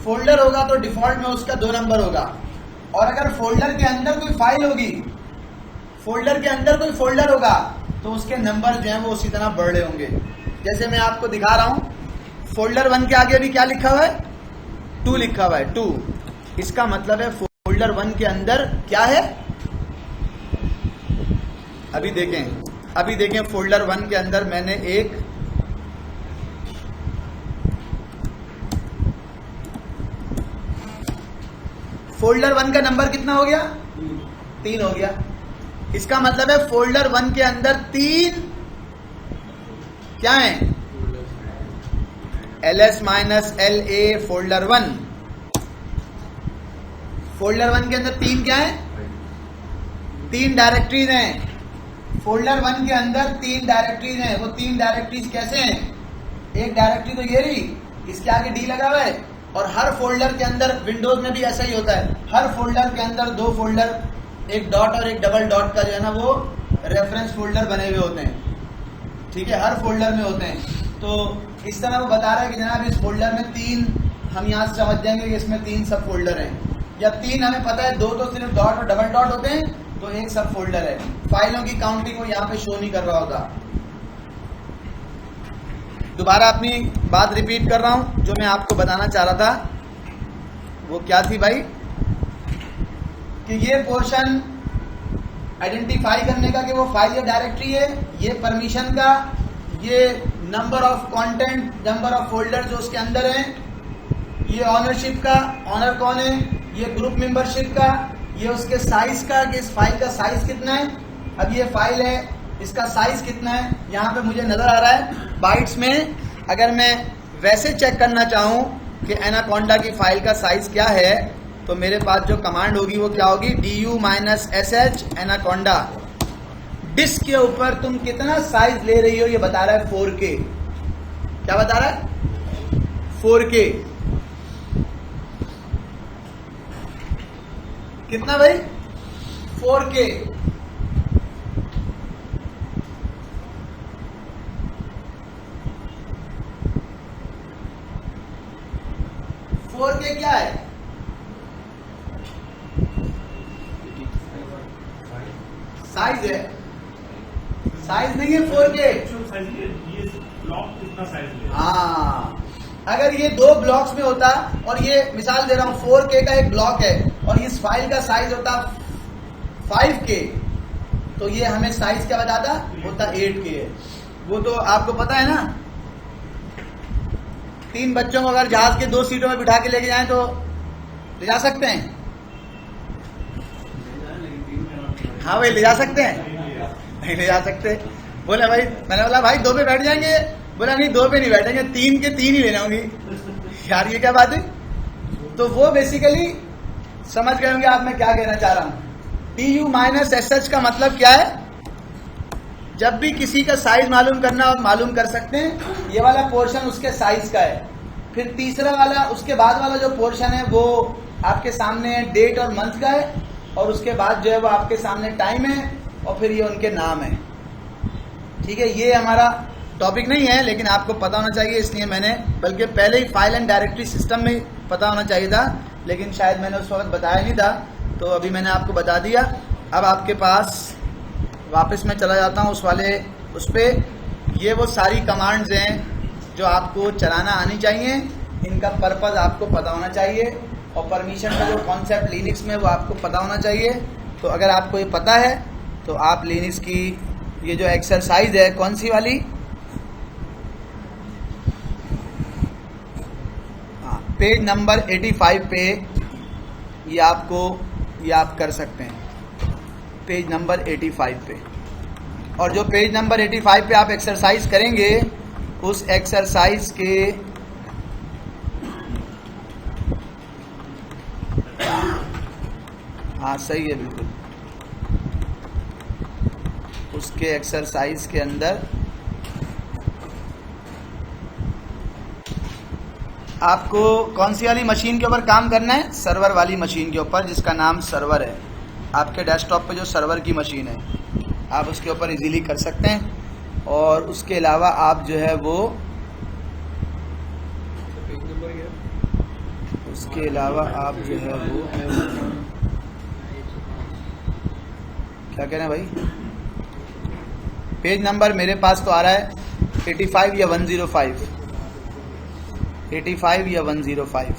फोल्डर होगा तो डिफॉल्ट में उसका 2 नंबर होगा। और अगर फोल्डर के अंदर कोई फाइल होगी, फोल्डर के अंदर कोई फोल्डर होगा, तो उसके नंबर जो हैं वो उसी तरह बढ़ रहे होंगे। जैसे मैं आपको दिखा रहा हूं, फोल्डर 1 के आगे अभी क्या लिखा हुआ है? 2 लिखा हुआ है, 2। इसका मतलब है फोल्डर 1 के अंदर क्या है? अभी देखें फोल्डर 1 के अंदर मैंने एक फोल्डर 1 का नंबर कितना हो गया? 3 हो गया। इसका मतलब है फोल्डर 1 के अंदर 3 क्या है? ls minus L A folder 1। Folder 1 के अंदर 3 क्या है? 3 डायरेक्टरीज हैं। फोल्डर 1 के अंदर 3 डायरेक्टरीज हैं। वो 3 डायरेक्टरीज कैसे हैं? एक डायरेक्टरी तो ये रही, इसके आगे डी लगा हुआ है। और हर फोल्डर के अंदर, विंडोज में भी ऐसा ही होता है, हर फोल्डर के अंदर 2 फोल्डर, एक डॉट और एक डबल डॉट का जो है ना वो रेफरेंस फोल्डर बने हुए होते हैं। ठीक है, हर फोल्डर में होते हैं। तो इस तरह वो बता रहा है कि जनाब इस फोल्डर में 3, हम यहाँ से समझ जाएंगे कि इसमें 3 सब फोल्डर हैं, या 3 हमें पता है, 2 तो सिर्फ डॉट और डबल डॉट होते हैं, तो 1 सब फोल्डर है। फाइलों की काउंटिंग वो यहाँ पे शो नहीं कर रहा होगा। दोबारा अपनी बात रिपीट कर रहा हूं, जो मैं आपको बताना चाह रहा था वो क्या थी भाई, कि ये पोर्शन आइडेंटिफाई करने का कि वो फाइल या डायरेक्टरी है, ये परमिशन का, ये number of content, number of folder जो उसके अंदर हैं, ये ऑनरशिप का, ऑनर कौन है, ये ग्रुप मेंबरशिप का, ये उसके साइज का कि इस फाइल का साइज कितना है। अब ये फाइल है, इसका साइज कितना है, यहाँ पे मुझे नजर आ रहा है बाइट्स में। अगर मैं वैसे चेक करना चाहूँ कि एनाकोंडा की फाइल का साइज क्या है, तो मेरे पास जो कमांड होगी वो क्या होगी? du-sh anaconda. डिस्क के ऊपर तुम कितना साइज ले रही हो ये बता रहा है 4K। क्या बता रहा है? 4K। कितना भाई? 4K। क्या है? साइज है, साइज नहीं है 4K। हाँ, अगर ये 2 ब्लॉक्स में होता, और ये मिसाल दे रहा हूं 4K का एक ब्लॉक है और इस फाइल का साइज होता 5K, तो ये हमें साइज क्या बताता? होता 8K है। वो तो आपको पता है ना, 3 बच्चों को अगर जहाज के 2 सीटों में बिठा के लेके जाएं तो ले जा सकते हैं? हाँ भाई, ले जा सकते हैं? नहीं ले जा सकते। बोले भाई, मैंने बोला भाई 2 पे बैठ जाएंगे, बोला नहीं 2 पे नहीं बैठेंगे, 3 के 3 ही लेने होंगी। यार ये क्या बात है? तो वो बेसिकली समझ गए होंगे आप मैं क्या कहना चाह रहा हूं। du-sh का मतलब क्या है? जब भी किसी का साइज मालूम करना और मालूम कर सकते हैं। ये वाला पोर्शन उसके साइज का है। फिर तीसरा वाला, उसके बाद वाला जो पोर्शन है वो आपके सामने डेट और मंथ का है, और उसके बाद जो है वो आपके सामने टाइम है, और फिर ये उनके नाम है। ठीक है, ये हमारा टॉपिक नहीं है, लेकिन आपको पता होना चाहिए, इसलिए मैंने, बल्कि पहले ही फाइल एंड डायरेक्टरी सिस्टम में पता होना चाहिए था, लेकिन शायद मैंने उस वक्त बताया नहीं था, तो अभी मैंने आपको बता दिया। अब आपके पास वापस मैं चला जाता हूँ उस पे। ये वो सारी कमांड्स हैं जो आपको चलाना आनी चाहिए, इनका पर्पस आपको पता होना चाहिए, और परमिशन का जो कॉन्सेप्ट लिनक्स में वो आपको पता होना चाहिए। तो अगर आपको ये पता है तो आप लिनक्स की ये जो एक्सरसाइज है, कौन सी वाली, पेज नंबर 85 पे ये आप कर सकते हैं, पेज नंबर 85 पे। और जो पेज नंबर 85 पे आप एक्सरसाइज करेंगे, उस एक्सरसाइज के हाँ सही है बिल्कुल, उसके एक्सरसाइज के अंदर आपको कौन सी वाली मशीन के ऊपर काम करना है? सर्वर वाली मशीन के ऊपर, जिसका नाम सर्वर है। आपके डेस्कटॉप पे जो सर्वर की मशीन है, आप उसके ऊपर इजीली कर सकते हैं। और उसके अलावा आप जो है वो पेज नंबर क्या है? उसके अलावा आप जो है वो क्या कह रहे हैं भाई? पेज नंबर मेरे पास तो आ रहा है 85 या 105, 85 या 105।